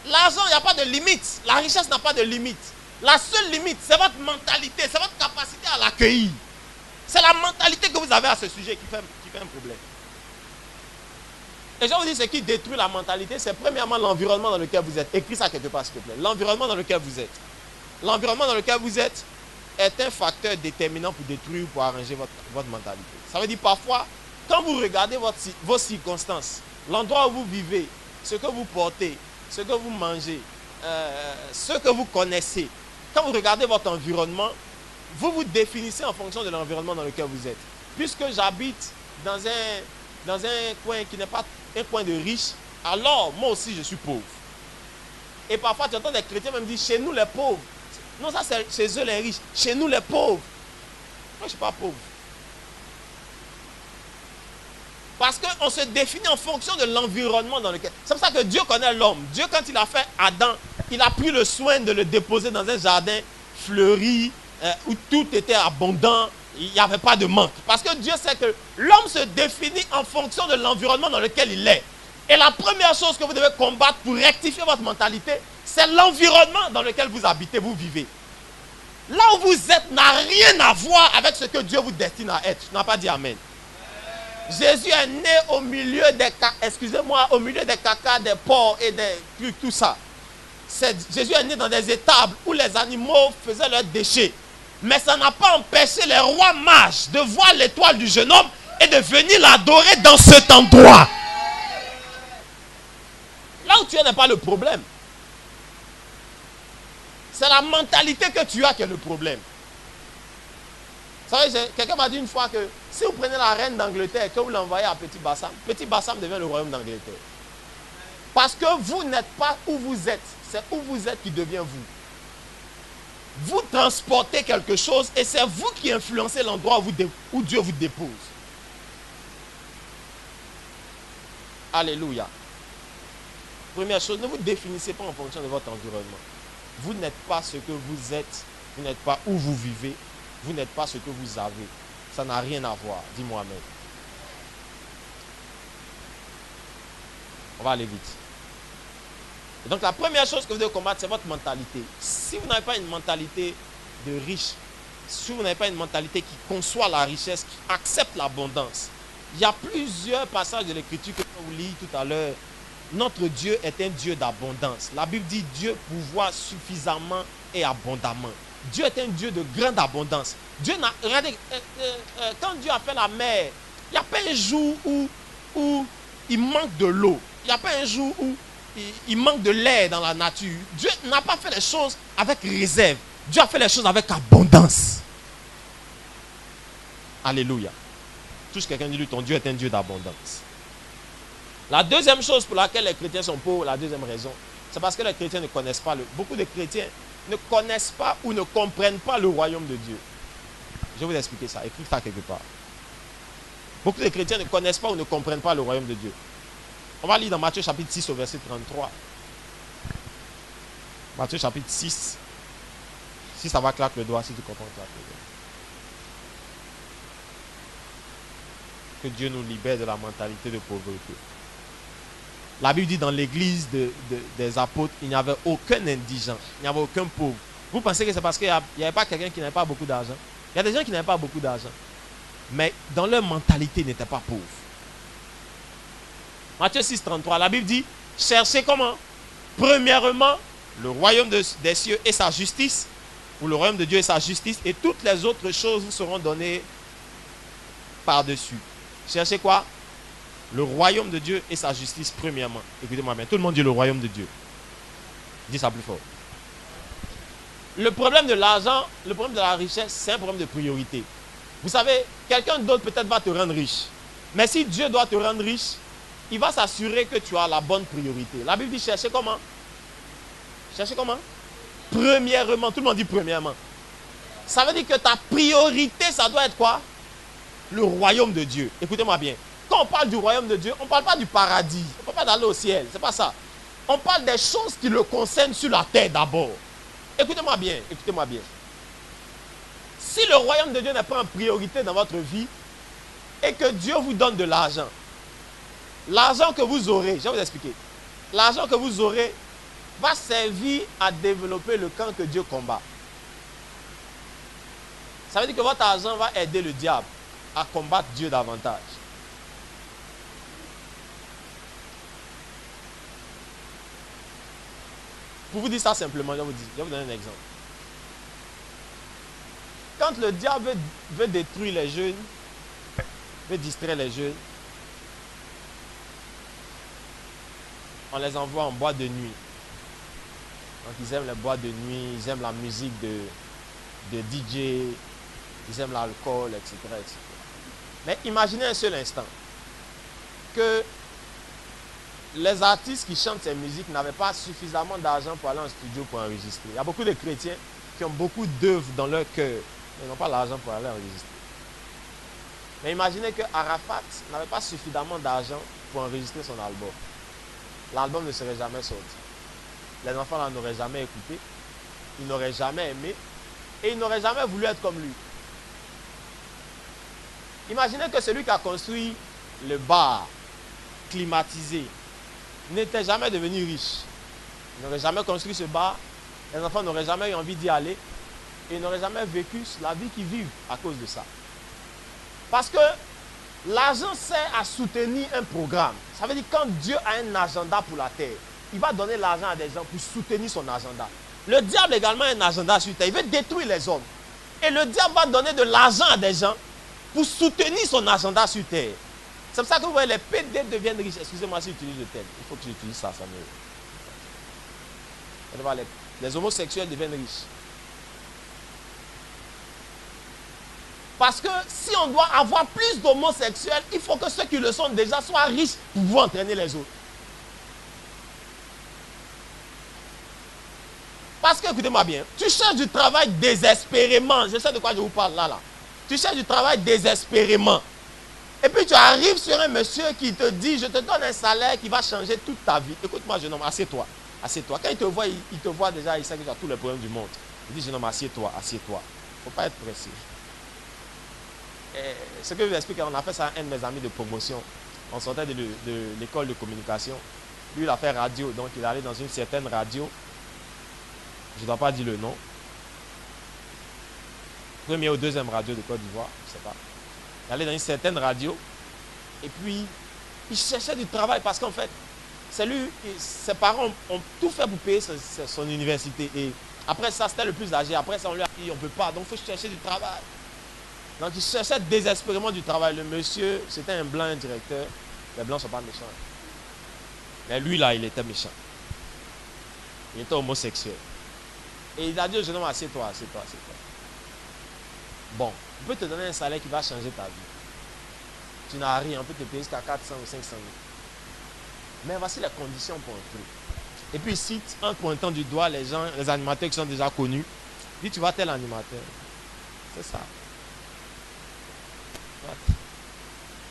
L'argent, il n'y a pas de limite. La richesse n'a pas de limite. La seule limite, c'est votre mentalité, c'est votre capacité à l'accueillir. C'est la mentalité que vous avez à ce sujet qui fait un problème. Et je vous dis, ce qui détruit la mentalité, c'est premièrement l'environnement dans lequel vous êtes. Écris ça quelque part, s'il te plaît. L'environnement dans lequel vous êtes. L'environnement dans lequel vous êtes est un facteur déterminant pour détruire ou pour arranger votre mentalité. Ça veut dire parfois, quand vous regardez vos circonstances, l'endroit où vous vivez, ce que vous portez, ce que vous mangez, ce que vous connaissez, quand vous regardez votre environnement, vous vous définissez en fonction de l'environnement dans lequel vous êtes. Puisque j'habite dans un coin qui n'est pas un coin de riche, alors moi aussi je suis pauvre. Et parfois tu entends des chrétiens même dire chez nous les pauvres. Non, ça c'est chez eux les riches. Chez nous les pauvres. Moi je ne suis pas pauvre. Parce qu'on se définit en fonction de l'environnement dans lequel... C'est pour ça que Dieu connaît l'homme. Dieu, quand il a fait Adam, il a pris le soin de le déposer dans un jardin fleuri, où tout était abondant, il n'y avait pas de manque. Parce que Dieu sait que l'homme se définit en fonction de l'environnement dans lequel il est. Et la première chose que vous devez combattre pour rectifier votre mentalité, c'est l'environnement dans lequel vous habitez, vous vivez. Là où vous êtes n'a rien à voir avec ce que Dieu vous destine à être. Tu n'as pas dit Amen. Jésus est né au milieu des au milieu des cacas, des porcs et des trucs, tout ça. Jésus est né dans des étables où les animaux faisaient leurs déchets. Mais ça n'a pas empêché les rois mages de voir l'étoile du jeune homme et de venir l'adorer dans cet endroit. Là où tu es n'est pas le problème. C'est la mentalité que tu as qui est le problème. Vous savez, quelqu'un m'a dit une fois que si vous prenez la reine d'Angleterre et que vous l'envoyez à Petit Bassam devient le royaume d'Angleterre. Parce que vous n'êtes pas où vous êtes. C'est où vous êtes qui devient vous. Vous transportez quelque chose et c'est vous qui influencez l'endroit où Dieu vous dépose. Alléluia. Première chose, ne vous définissez pas en fonction de votre environnement. Vous n'êtes pas ce que vous êtes, vous n'êtes pas où vous vivez, vous n'êtes pas ce que vous avez. Ça n'a rien à voir. Dis-moi amen. On va aller vite. Et donc la première chose que vous devez combattre, c'est votre mentalité. Si vous n'avez pas une mentalité de riche, si vous n'avez pas une mentalité qui conçoit la richesse, qui accepte l'abondance, il y a plusieurs passages de l'Écriture que je vous lis tout à l'heure. Notre Dieu est un Dieu d'abondance. La Bible dit Dieu pouvoir suffisamment et abondamment. Dieu est un Dieu de grande abondance. Dieu n'a, regardez, quand Dieu a fait la mer, il n'y a pas un jour où il manque de l'eau. Il n'y a pas un jour où il manque de l'air dans la nature. Dieu n'a pas fait les choses avec réserve. Dieu a fait les choses avec abondance. Alléluia. Touche quelqu'un, dit lui, ton Dieu est un Dieu d'abondance. La deuxième chose pour laquelle les chrétiens sont pauvres, la deuxième raison, c'est parce que les chrétiens ne connaissent pas, beaucoup de chrétiens ne connaissent pas ou ne comprennent pas le royaume de Dieu. Je vais vous expliquer ça, écrivez ça quelque part. Beaucoup de chrétiens ne connaissent pas ou ne comprennent pas le royaume de Dieu. On va lire dans Matthieu chapitre 6 au verset 33. Matthieu chapitre 6. Si ça va, claque le doigt, si tu comprends, claque le doigt. Que Dieu nous libère de la mentalité de pauvreté. La Bible dit dans l'église des apôtres, il n'y avait aucun indigent, il n'y avait aucun pauvre. Vous pensez que c'est parce qu'il n'y avait pas quelqu'un qui n'avait pas beaucoup d'argent? Il y a des gens qui n'avaient pas beaucoup d'argent, mais dans leur mentalité, ils n'étaient pas pauvres. Matthieu 6, 33, la Bible dit, cherchez comment? Premièrement, le royaume des cieux et sa justice, ou le royaume de Dieu et sa justice, et toutes les autres choses vous seront données par-dessus. Cherchez quoi? Le royaume de Dieu et sa justice premièrement. Écoutez-moi bien. Tout le monde dit le royaume de Dieu. Dis ça plus fort. Le problème de l'argent, le problème de la richesse, c'est un problème de priorité. Vous savez, quelqu'un d'autre peut-être va te rendre riche. Mais si Dieu doit te rendre riche, il va s'assurer que tu as la bonne priorité. La Bible dit cherchez comment? Cherchez comment? Premièrement. Tout le monde dit premièrement. Ça veut dire que ta priorité, ça doit être quoi? Le royaume de Dieu. Écoutez-moi bien. Quand on parle du royaume de Dieu, on ne parle pas du paradis. On ne parle pas d'aller au ciel. Ce n'est pas ça. On parle des choses qui le concernent sur la terre d'abord. Écoutez-moi bien. Écoutez-moi bien. Si le royaume de Dieu n'est pas en priorité dans votre vie et que Dieu vous donne de l'argent, l'argent que vous aurez, je vais vous expliquer. L'argent que vous aurez va servir à développer le camp que Dieu combat. Ça veut dire que votre argent va aider le diable à combattre Dieu davantage. Pour vous dire ça simplement, je vais vous donner un exemple. Quand le diable veut détruire les jeunes, veut distraire les jeunes, on les envoie en boîte de nuit. Donc ils aiment les boîtes de nuit, ils aiment la musique de DJ, ils aiment l'alcool, etc., etc. Mais imaginez un seul instant que les artistes qui chantent ces musiques n'avaient pas suffisamment d'argent pour aller en studio pour enregistrer. Il y a beaucoup de chrétiens qui ont beaucoup d'œuvres dans leur cœur, mais n'ont pas l'argent pour aller enregistrer. Mais imaginez que Arafat n'avait pas suffisamment d'argent pour enregistrer son album. L'album ne serait jamais sorti. Les enfants n'en auraient jamais écouté, ils n'auraient jamais aimé, et ils n'auraient jamais voulu être comme lui. Imaginez que celui qui a construit le bar climatisé n'était jamais devenu riche. Il n'aurait jamais construit ce bar, les enfants n'auraient jamais eu envie d'y aller, et ils n'auraient jamais vécu la vie qu'ils vivent à cause de ça. Parce que l'argent sert à soutenir un programme. Ça veut dire que quand Dieu a un agenda pour la terre, il va donner l'argent à des gens pour soutenir son agenda. Le diable également a un agenda sur terre. Il veut détruire les hommes. Et le diable va donner de l'argent à des gens pour soutenir son agenda sur terre. C'est pour ça que vous voyez les PD deviennent riches. Excusez-moi si j'utilise le terme. Il faut que j'utilise ça, ça me... Les homosexuels deviennent riches. Parce que si on doit avoir plus d'homosexuels, il faut que ceux qui le sont déjà soient riches pour pouvoir entraîner les autres. Parce que, écoutez-moi bien, tu cherches du travail désespérément. Je sais de quoi je vous parle là. Tu cherches du travail désespérément. Et puis tu arrives sur un monsieur qui te dit, je te donne un salaire qui va changer toute ta vie. Écoute-moi, jeune homme, assieds-toi. Assieds-toi. Quand il te voit, il te voit déjà, il sait que tu as tous les problèmes du monde. Il dit, jeune homme, assieds-toi, assieds-toi. Il ne faut pas être pressé. Et ce que je vous explique, on a fait ça à un de mes amis de promotion. On sortait de l'école de communication. Lui, il a fait radio, donc il est allé dans une certaine radio. Je ne dois pas dire le nom. Premier ou deuxième radio de Côte d'Ivoire, je ne sais pas. Il allait dans une certaine radio. Et puis, il cherchait du travail parce qu'en fait, c'est lui, ses parents ont tout fait pour payer son université. Et après ça, c'était le plus âgé. Après ça, on lui a dit, on ne peut pas. Donc, il faut chercher du travail. Donc, il cherchait désespérément du travail. Le monsieur, c'était un blanc, un directeur. Les blancs ne sont pas méchants. Mais lui, là, il était méchant. Il était homosexuel. Et il a dit au jeune homme, assieds-toi, assieds-toi, assieds-toi. Bon, on peut te donner un salaire qui va changer ta vie. Tu n'as rien, on peut te payer jusqu'à 400 ou 500 000. Mais voici les conditions pour entrer. Et puis ici, en pointant du doigt les gens, les animateurs qui sont déjà connus, dis tu vois tel animateur. C'est ça.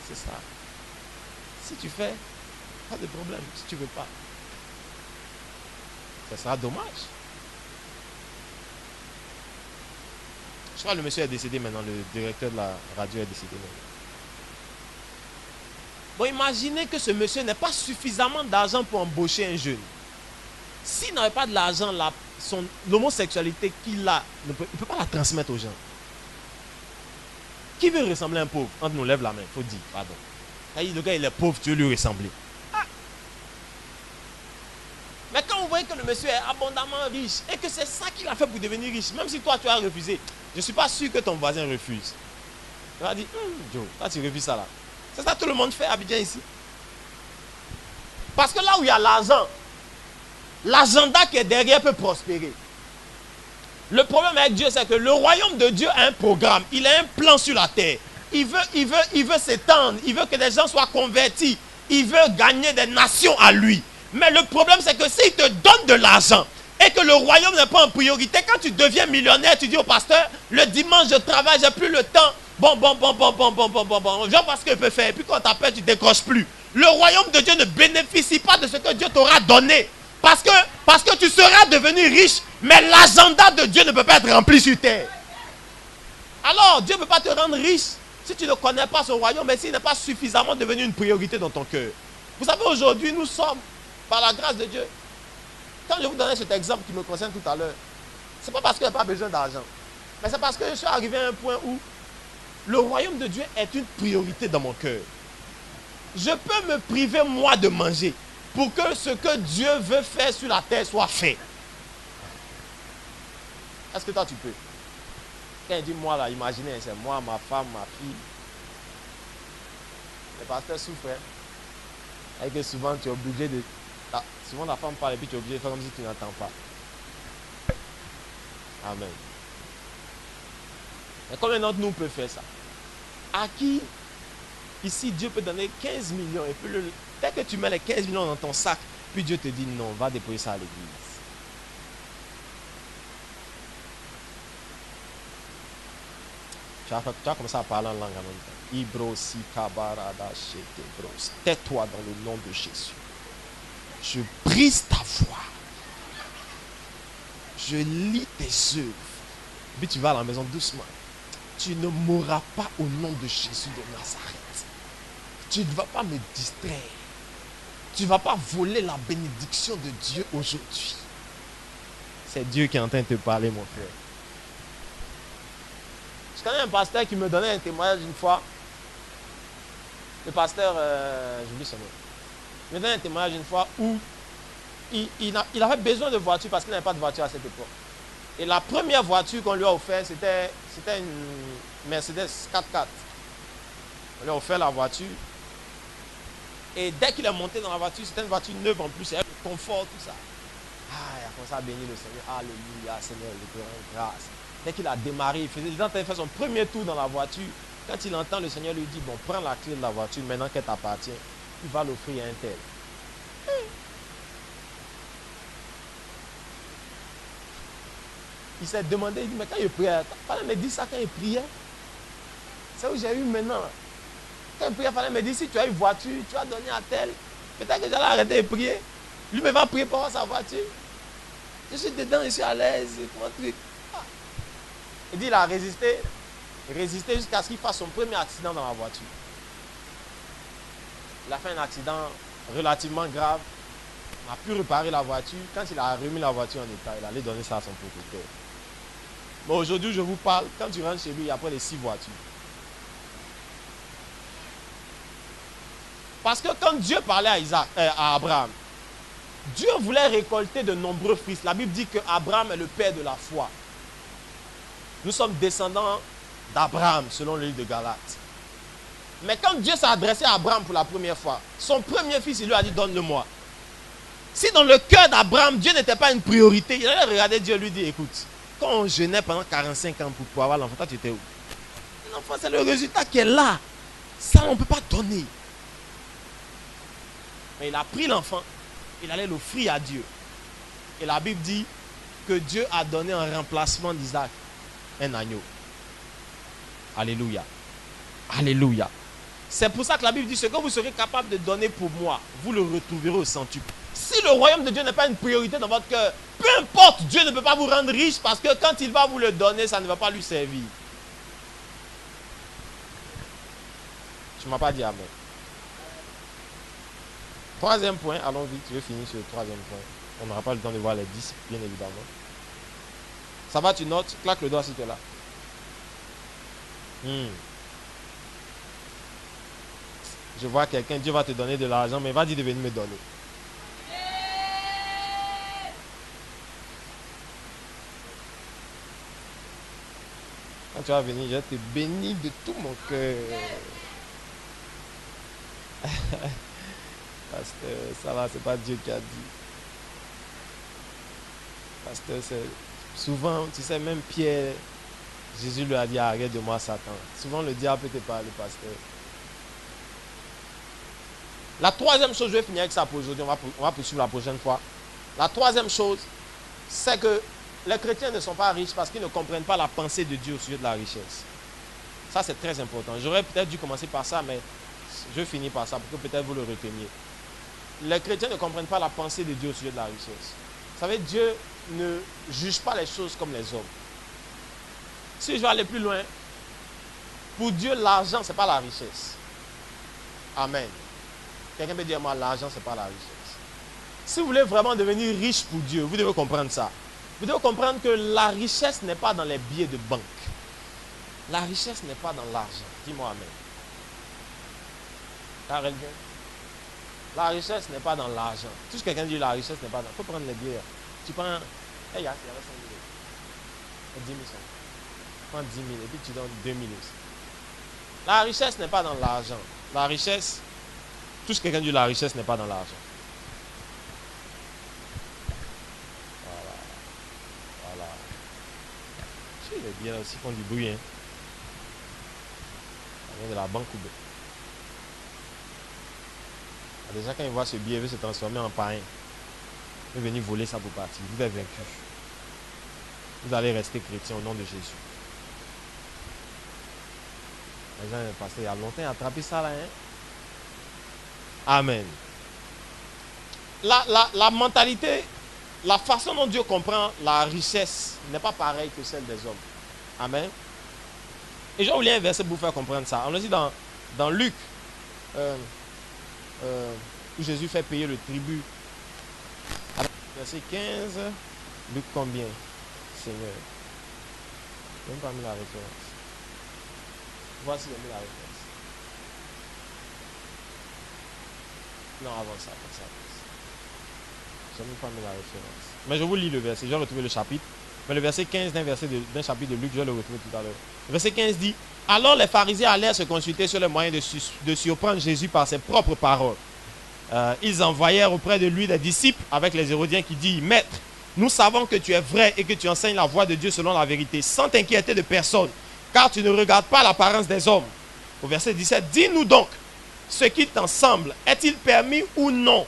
C'est ça. Si tu fais, pas de problème. Si tu ne veux pas, ça sera dommage. Je crois que le monsieur est décédé maintenant, le directeur de la radio est décédé maintenant. Bon, imaginez que ce monsieur n'ait pas suffisamment d'argent pour embaucher un jeune. S'il n'avait pas de l'argent, l'homosexualité qu'il a, il ne peut pas la transmettre aux gens. Qui veut ressembler à un pauvre? Entre nous, lève la main, il faut dire, pardon. Le gars, il est pauvre, tu veux lui ressembler. Ah. Mais quand vous voyez que le monsieur est abondamment riche et que c'est ça qu'il a fait pour devenir riche, même si toi, tu as refusé, je ne suis pas sûr que ton voisin refuse. Il va dire, Joe, toi, tu refuses ça là. C'est ça que tout le monde fait à Abidjan ici. Parce que là où il y a l'argent, l'agenda qui est derrière peut prospérer. Le problème avec Dieu, c'est que le royaume de Dieu a un programme. Il a un plan sur la terre. Il veut s'étendre. Il veut que les gens soient convertis. Il veut gagner des nations à lui. Mais le problème, c'est que s'il te donne de l'argent et que le royaume n'est pas en priorité, quand tu deviens millionnaire, tu dis au pasteur, le dimanche, je travaille, j'ai plus le temps. Bon, viens voir ce qu'il peut faire. Et puis quand tu t'appelles, tu ne décroches plus. Le royaume de Dieu ne bénéficie pas de ce que Dieu t'aura donné. Parce que tu seras devenu riche, mais l'agenda de Dieu ne peut pas être rempli sur terre. Alors, Dieu ne peut pas te rendre riche si tu ne connais pas son royaume, mais s'il n'est pas suffisamment devenu une priorité dans ton cœur. Vous savez, aujourd'hui, nous sommes, par la grâce de Dieu, quand je vous donnais cet exemple qui me concerne tout à l'heure, ce n'est pas parce que je n'ai pas besoin d'argent, mais c'est parce que je suis arrivé à un point où le royaume de Dieu est une priorité dans mon cœur. Je peux me priver, moi, de manger pour que ce que Dieu veut faire sur la terre soit fait. Est-ce que toi, tu peux? Quand il dit moi, là, imaginez, c'est moi, ma femme, ma fille. Le pasteur souffre. Et que souvent, tu es obligé de... souvent, la femme parle et puis tu es obligé de faire comme si tu n'entends pas. Amen. Et combien d'entre nous peut faire ça? À qui, ici, Dieu peut donner 15 millions et puis dès que tu mets les 15 millions dans ton sac, puis Dieu te dit non, va déposer ça à l'église. Tu as commencé à parler en langue en même temps. Ibrosi kabarada shete bros. Tais-toi dans le nom de Jésus. Je brise ta voix. Je lis tes œuvres. Puis tu vas à la maison doucement. Tu ne mourras pas au nom de Jésus de Nazareth. Tu ne vas pas me distraire. Tu ne vas pas voler la bénédiction de Dieu aujourd'hui. C'est Dieu qui est en train de te parler, mon frère. Je connais un pasteur qui me donnait un témoignage une fois. Le pasteur, j'oublie son nom. Il me donnait un témoignage une fois où il avait besoin de voiture parce qu'il n'avait pas de voiture à cette époque. Et la première voiture qu'on lui a offerte, c'était une Mercedes 4x4. On lui a offert la voiture. Et dès qu'il est monté dans la voiture, c'était une voiture neuve en plus, avec le confort, tout ça. Ah, il a commencé à bénir le Seigneur. Alléluia, Seigneur, je te rends grâce. Dès qu'il a démarré, il fait son premier tour dans la voiture. Quand il entend le Seigneur lui dit, bon, prends la clé de la voiture, maintenant qu'elle t'appartient, il va l'offrir à un tel. il s'est demandé, il dit, mais quand il priait, il fallait me dire ça quand il priait. C'est où j'ai eu maintenant. Quand il priait, il fallait me dire, si tu as une voiture, tu as donné à tel. Peut-être que j'allais arrêter de prier. Lui me va prier pour avoir sa voiture. Je suis dedans, je suis à l'aise. Il dit, il a résisté jusqu'à ce qu'il fasse son premier accident dans la voiture. Il a fait un accident relativement grave. Il a pu réparer la voiture. Quand il a remis la voiture en état, il allait donner ça à son propriétaire. Mais aujourd'hui, je vous parle, quand tu rentres chez lui, il y a près de 6 voitures. Parce que quand Dieu parlait à Abraham, Dieu voulait récolter de nombreux fils. La Bible dit que Abraham est le père de la foi. Nous sommes descendants d'Abraham, selon le livre de Galates. Mais quand Dieu s'est adressé à Abraham pour la première fois, son premier fils, il lui a dit, donne-le-moi. Si dans le cœur d'Abraham, Dieu n'était pas une priorité, il allait regarder Dieu et lui dire, écoute, quand on jeûnait pendant 45 ans pour avoir l'enfant, toi tu étais où? L'enfant, c'est le résultat qui est là. Ça, on ne peut pas donner. Mais il a pris l'enfant, il allait l'offrir à Dieu. Et la Bible dit que Dieu a donné en remplacement d'Isaac un agneau. Alléluia. Alléluia. C'est pour ça que la Bible dit, ce que vous serez capable de donner pour moi, vous le retrouverez au centuple. Si le royaume de Dieu n'est pas une priorité dans votre cœur, peu importe, Dieu ne peut pas vous rendre riche parce que quand il va vous le donner, ça ne va pas lui servir. Tu ne m'as pas dit amen. Troisième point, allons vite, je vais finir sur le troisième point. On n'aura pas le temps de voir les 10, bien évidemment. Ça va, tu notes, claque le doigt si tu es là. Je vois quelqu'un, Dieu va te donner de l'argent, mais va dire de venir me donner. Quand tu vas venir, je vais te bénir de tout mon cœur. Pasteur, ça va, c'est pas Dieu qui a dit. Pasteur, c'est souvent, tu sais, même Pierre, Jésus lui a dit, arrête de moi, Satan. Souvent, le diable peut te parler, pasteur. La troisième chose, je vais finir avec ça pour aujourd'hui, on va poursuivre la prochaine fois. La troisième chose, c'est que les chrétiens ne sont pas riches parce qu'ils ne comprennent pas la pensée de Dieu au sujet de la richesse. Ça, c'est très important. J'aurais peut-être dû commencer par ça, mais je finis par ça pour que peut-être vous le reteniez. Les chrétiens ne comprennent pas la pensée de Dieu au sujet de la richesse. Vous savez, Dieu ne juge pas les choses comme les hommes. Si je vais aller plus loin, pour Dieu, l'argent, ce n'est pas la richesse. Amen. Quelqu'un peut dire, moi, l'argent, ce n'est pas la richesse. Si vous voulez vraiment devenir riche pour Dieu, vous devez comprendre ça. Vous devez comprendre que la richesse n'est pas dans les billets de banque. La richesse n'est pas dans l'argent. Dis-moi amen. La richesse n'est pas dans l'argent. Tout ce que quelqu'un dit, la richesse n'est pas dans... Il faut prendre les billets. Tu prends... Hey, il y avait 5 000. 10 000. Tu prends 10 000 et puis tu donnes 2 000 aussi. La richesse n'est pas dans l'argent. La richesse... Tout ce que quelqu'un dit, la richesse n'est pas dans l'argent. Voilà. Si les billets aussi font du bruit. Hein. Ça vient de la banque ou bien. Déjà, quand il voit ce billet, il veut se transformer en parrain. Il veut venir voler ça pour partir. Vous êtes vaincu. Vous allez rester chrétien au nom de Jésus. Les gens, pasteur, il y a longtemps, il a attrapé ça là. Hein? Amen. La mentalité, la façon dont Dieu comprend la richesse n'est pas pareille que celle des hommes. Amen. Et je vais vous lire un verset pour vous faire comprendre ça. On le dit dans Luc. Où Jésus fait payer le tribut. Verset 15. Luc combien? Seigneur. Je n'ai même pas mis la référence. Voici, j'ai mis la référence. Non, avant ça. Je n'ai même pas mis la référence. Mais je vous lis le verset. Je vais retrouver le chapitre. Mais le verset 15 d'un chapitre de Luc, je vais le retrouver tout à l'heure. Le verset 15 dit: alors les pharisiens allèrent se consulter sur le moyen de surprendre Jésus par ses propres paroles. Ils envoyèrent auprès de lui des disciples avec les Hérodiens qui disent: Maître, nous savons que tu es vrai et que tu enseignes la voie de Dieu selon la vérité, sans t'inquiéter de personne, car tu ne regardes pas l'apparence des hommes. Au verset 17, dis-nous donc, ce qui t'en semble, est-il permis ou non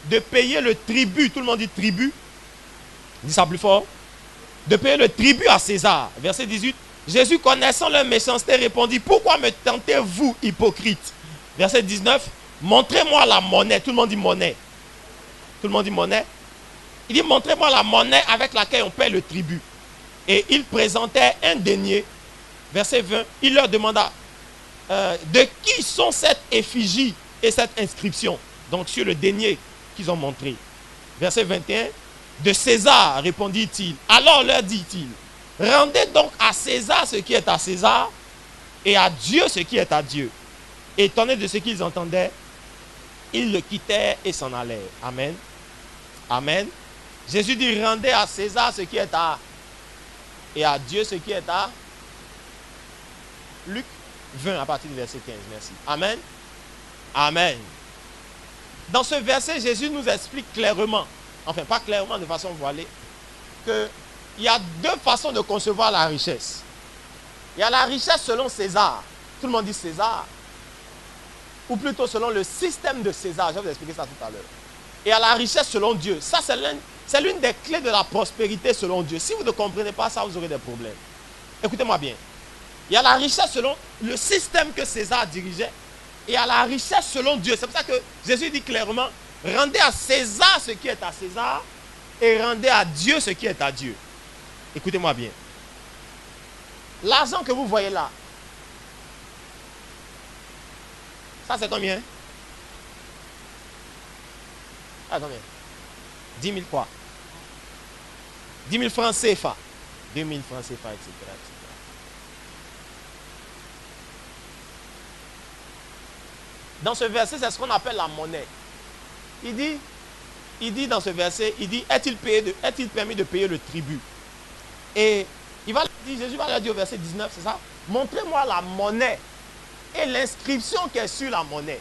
de payer le tribut? Tout le monde dit tribut. Dis ça plus fort. de payer le tribut à César. Verset 18. Jésus, connaissant leur méchanceté, répondit, pourquoi me tentez-vous, hypocrite? Verset 19. Montrez-moi la monnaie. Tout le monde dit monnaie. Tout le monde dit monnaie. Il dit, montrez-moi la monnaie avec laquelle on paie le tribut. Et il présentait un denier. Verset 20. Il leur demanda, de qui sont cette effigie et cette inscription? Donc sur le denier qu'ils ont montré. Verset 21. De César, répondit-il. Alors leur dit-il, rendez donc à César ce qui est à César et à Dieu ce qui est à Dieu. Étonnés de ce qu'ils entendaient, ils le quittèrent et s'en allèrent. Amen. Amen. Jésus dit, rendez à César ce qui est à et à Dieu ce qui est à Luc 20 à partir du verset 15. Merci. Amen. Amen. Dans ce verset, Jésus nous explique clairement, enfin pas clairement, de façon voilée, qu'il y a deux façons de concevoir la richesse. Il y a la richesse selon César. Tout le monde dit César. Ou plutôt selon le système de César. Je vais vous expliquer ça tout à l'heure. Et il y a la richesse selon Dieu. Ça, c'est l'une des clés de la prospérité selon Dieu. Si vous ne comprenez pas ça, vous aurez des problèmes. Écoutez-moi bien. Il y a la richesse selon le système que César dirigeait. Et à la richesse selon Dieu. C'est pour ça que Jésus dit clairement, rendez à César ce qui est à César et rendez à Dieu ce qui est à Dieu. Écoutez-moi bien. L'argent que vous voyez là, ça c'est combien? Ah, combien? 10 000 quoi? 10 000 francs CFA. 2 000 francs CFA, etc., etc. Dans ce verset, c'est ce qu'on appelle la monnaie. Il dit dans ce verset, il dit, est-il permis de payer le tribut? Et Jésus va leur dire au verset 19, c'est ça? Montrez-moi la monnaie et l'inscription qui est sur la monnaie.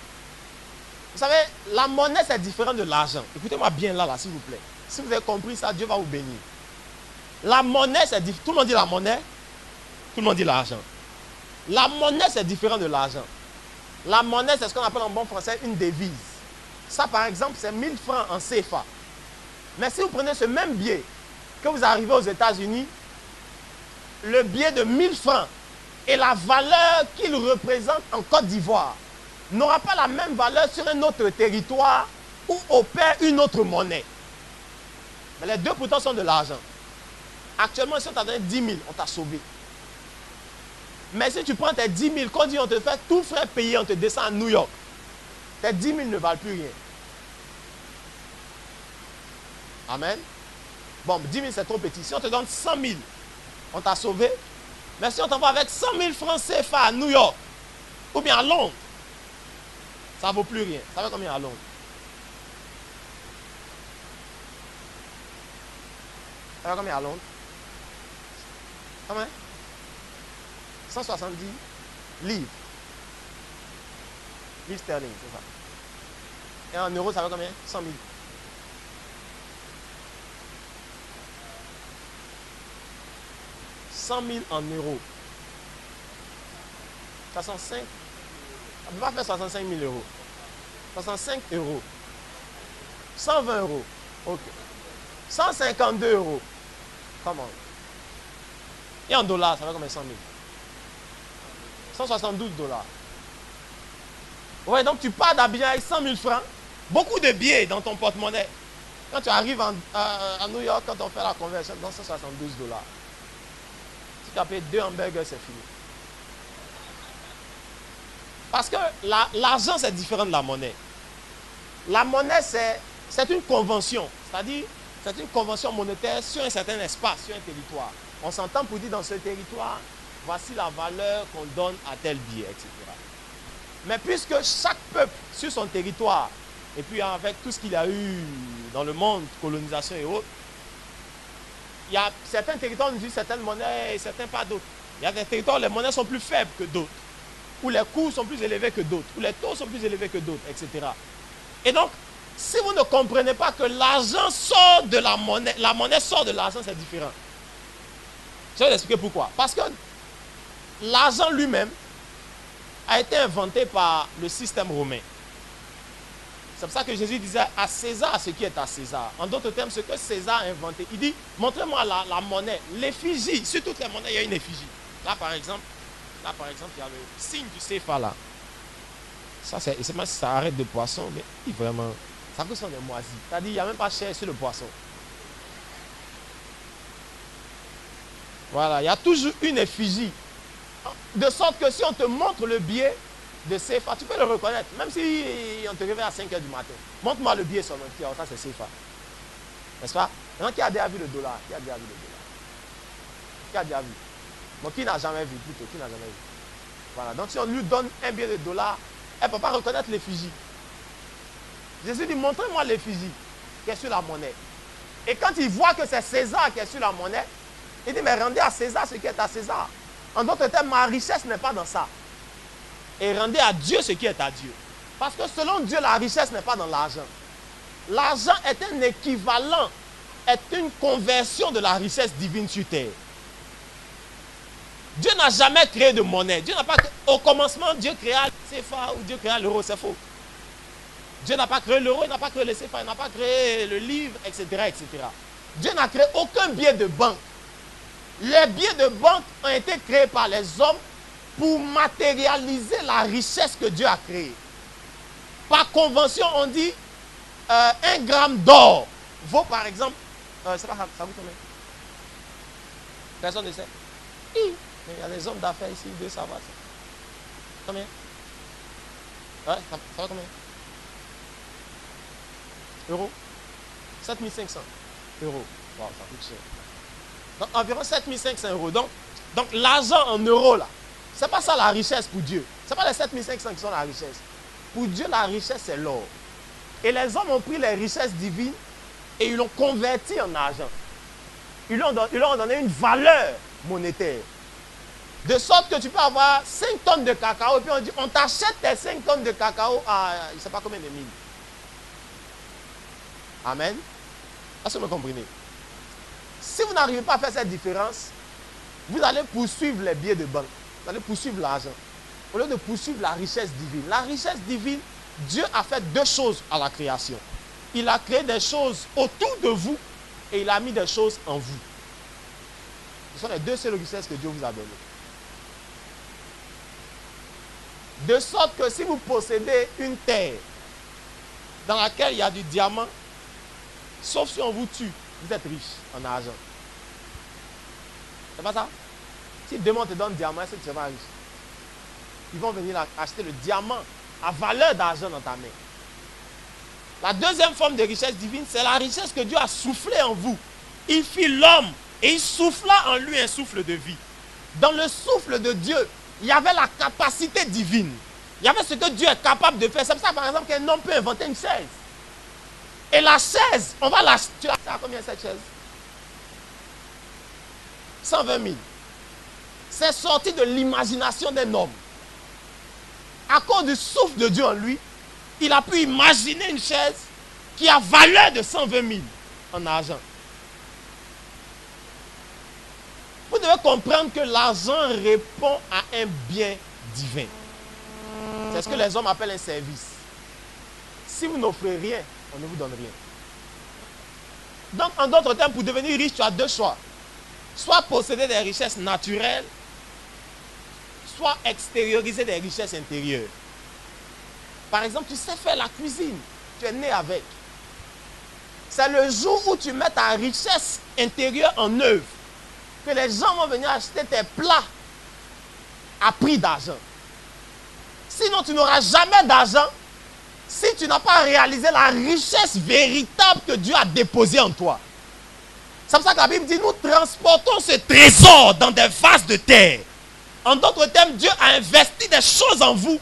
Vous savez, la monnaie c'est différent de l'argent. Écoutez-moi bien là, s'il vous plaît. Si vous avez compris ça, Dieu va vous bénir. La monnaie c'est différent. Tout le monde dit la monnaie, tout le monde dit l'argent. La monnaie c'est différent de l'argent. La monnaie, c'est ce qu'on appelle en bon français une devise. Ça, par exemple, c'est 1000 francs en CFA. Mais si vous prenez ce même billet, que vous arrivez aux États-Unis, le billet de 1000 francs et la valeur qu'il représente en Côte d'Ivoire n'aura pas la même valeur sur un autre territoire où opère une autre monnaie. Mais les deux pourtant sont de l'argent. Actuellement, si on t'a donné 10 000, on t'a sauvé. Mais si tu prends tes 10 000, quand on te fait tout frais payer, on te descend à New York, tes 10 000 ne valent plus rien. Amen. Bon, 10 000 c'est trop petit. Si on te donne 100 000, on t'a sauvé. Mais si on t'envoie avec 100 000 francs CFA à New York, ou bien à Londres, ça ne vaut plus rien. Ça vaut combien à Londres? Ça vaut combien à Londres? Combien? 170 livres. Livres sterling, c'est ça. Et en euros, ça va combien? 100 000. 100 000 en euros. 65. On ne peut pas faire 65 000 euros. 65 euros. 120 euros. Ok. 152 euros. Comment? Et en dollars, ça va combien? 100 000. 172 dollars. Ouais, donc tu pars d'Abidjan avec 100 000 francs, beaucoup de billets dans ton porte-monnaie. Quand tu arrives à New York, quand on fait la conversion, dans 172 dollars. Si tu as payé 2 hamburgers, c'est fini. Parce que l'argent, c'est différent de la monnaie. La monnaie, c'est une convention. C'est-à-dire, c'est une convention monétaire sur un certain espace, sur un territoire. On s'entend pour dire dans ce territoire, voici la valeur qu'on donne à tel billet, etc. Mais puisque chaque peuple sur son territoire, et puis avec tout ce qu'il y a eu dans le monde, colonisation et autres, il y a certains territoires qui utilisent certaines monnaies et certains pas d'autres. Il y a des territoires où les monnaies sont plus faibles que d'autres, où les coûts sont plus élevés que d'autres, où les taux sont plus élevés que d'autres, etc. Et donc, si vous ne comprenez pas que l'argent sort de la monnaie sort de l'argent, c'est différent. Je vais vous expliquer pourquoi. Parce que l'argent lui-même a été inventé par le système romain. C'est pour ça que Jésus disait à César ce qui est à César. En d'autres termes, ce que César a inventé. Il dit, montrez-moi la monnaie, l'effigie. Sur toutes les monnaies, il y a une effigie. Là, par exemple, il y a le signe du CFA là. Ça, c'est pas si ça arrête de poisson, mais vraiment, ça cause des moisis. C'est-à-dire, il n'y a même pas cher sur le poisson. Voilà, il y a toujours une effigie. De sorte que si on te montre le billet de CFA, tu peux le reconnaître. Même si on te réveille à 5 h du matin. Montre-moi le billet sur mon petit. Ça, c'est CFA. N'est-ce pas? Maintenant, qui a déjà vu le dollar? Qui a déjà vu le dollar? Qui a déjà vu? Bon, qui n'a jamais vu plutôt? Qui n'a jamais vu? Voilà. Donc, si on lui donne un billet de dollar, elle ne peut pas reconnaître l'effigie. Jésus dit, montrez-moi l'effigie qui est sur la monnaie. Et quand il voit que c'est César qui est sur la monnaie, il dit, mais rendez à César ce qui est à César. En d'autres termes, ma richesse n'est pas dans ça. Et rendez à Dieu ce qui est à Dieu. Parce que selon Dieu, la richesse n'est pas dans l'argent. L'argent est un équivalent, est une conversion de la richesse divine sur terre. Dieu n'a jamais créé de monnaie. Dieu n'a pas créé, au commencement, Dieu créa le CFA ou Dieu créa l'euro, c'est faux. Dieu n'a pas créé l'euro, il n'a pas créé le CFA, il n'a pas créé le livre, etc., etc. Dieu n'a créé aucun billet de banque. Les billets de banque ont été créés par les hommes pour matérialiser la richesse que Dieu a créée. Par convention, on dit 1 gramme d'or vaut par exemple, c'est pas ça vaut combien? Personne ne sait. Il y a des hommes d'affaires ici, ils doivent savoir ça. Combien? Ouais, ça va combien? Euros? 7500 euros. Wow, ça coûte cher. Donc, environ 7500 euros. Donc l'argent en euros, là, c'est pas ça la richesse pour Dieu. C'est pas les 7500 qui sont la richesse. Pour Dieu, la richesse, c'est l'or. Et les hommes ont pris les richesses divines et ils l'ont converti en argent. Ils leur ont donné une valeur monétaire. De sorte que tu peux avoir 5 tonnes de cacao et puis on dit, on t'achète tes 5 tonnes de cacao à, je ne sais pas combien de mille. Amen. Est-ce que vous comprenez? Si vous n'arrivez pas à faire cette différence, vous allez poursuivre les billets de banque. Vous allez poursuivre l'argent. Au lieu de poursuivre la richesse divine. La richesse divine, Dieu a fait 2 choses à la création. Il a créé des choses autour de vous et il a mis des choses en vous. Ce sont les 2 seules richesses que Dieu vous a données. De sorte que si vous possédez une terre dans laquelle il y a du diamant, sauf si on vous tue, vous êtes riche en argent. C'est pas ça? Si demain on te donne diamant, est-ce que tu seras riche? Ils vont venir acheter le diamant à valeur d'argent dans ta main. La deuxième forme de richesse divine, c'est la richesse que Dieu a soufflé en vous. Il fit l'homme et il souffla en lui un souffle de vie. Dans le souffle de Dieu, il y avait la capacité divine. Il y avait ce que Dieu est capable de faire. C'est pour ça, par exemple, qu'un homme peut inventer une chaise. Et la chaise, on va l'acheter. Tu l'achètes à combien cette chaise? 120 000. C'est sorti de l'imagination d'un homme. À cause du souffle de Dieu en lui, il a pu imaginer une chaise qui a valeur de 120 000 en argent. Vous devez comprendre que l'argent répond à un bien divin. C'est ce que les hommes appellent un service. Si vous n'offrez rien, on ne vous donne rien. Donc, en d'autres termes, pour devenir riche, tu as 2 choix. Soit posséder des richesses naturelles, soit extérioriser des richesses intérieures. Par exemple, tu sais faire la cuisine. Tu es né avec. C'est le jour où tu mets ta richesse intérieure en œuvre que les gens vont venir acheter tes plats à prix d'argent. Sinon, tu n'auras jamais d'argent si tu n'as pas réalisé la richesse véritable que Dieu a déposée en toi. C'est pour ça que la Bible dit, nous transportons ce trésor dans des vases de terre. En d'autres termes, Dieu a investi des choses en vous.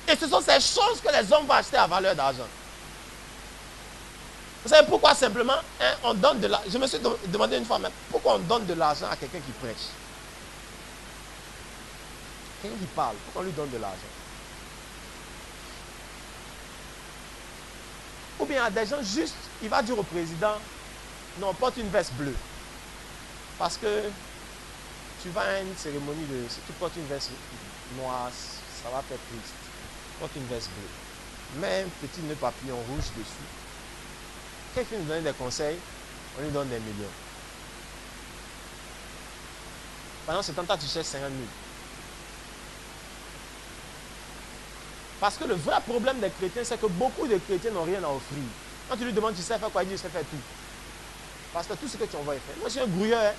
Et ce sont ces choses que les hommes vont acheter à valeur d'argent. Vous savez pourquoi simplement on donne de l'argent? Je me suis demandé une fois même, pourquoi on donne de l'argent à quelqu'un qui prêche? Quelqu'un qui parle, pourquoi on lui donne de l'argent? Ou bien à des gens juste, il va dire au président, non, porte une veste bleue. Parce que tu vas à une cérémonie si tu portes une veste noire, ça va faire triste. Porte une veste bleue. met un petit nœud papillon rouge dessus. Quand il finit de donner des conseils, on lui donne des millions. Pendant ce temps, tu cherches 50 000. Parce que le vrai problème des chrétiens, c'est que beaucoup de chrétiens n'ont rien à offrir. Quand tu lui demandes, tu sais faire quoi, il dit, je sais faire tout. Parce que tout ce que tu envoies est fait. Moi, je suis un grouilleur. Hein.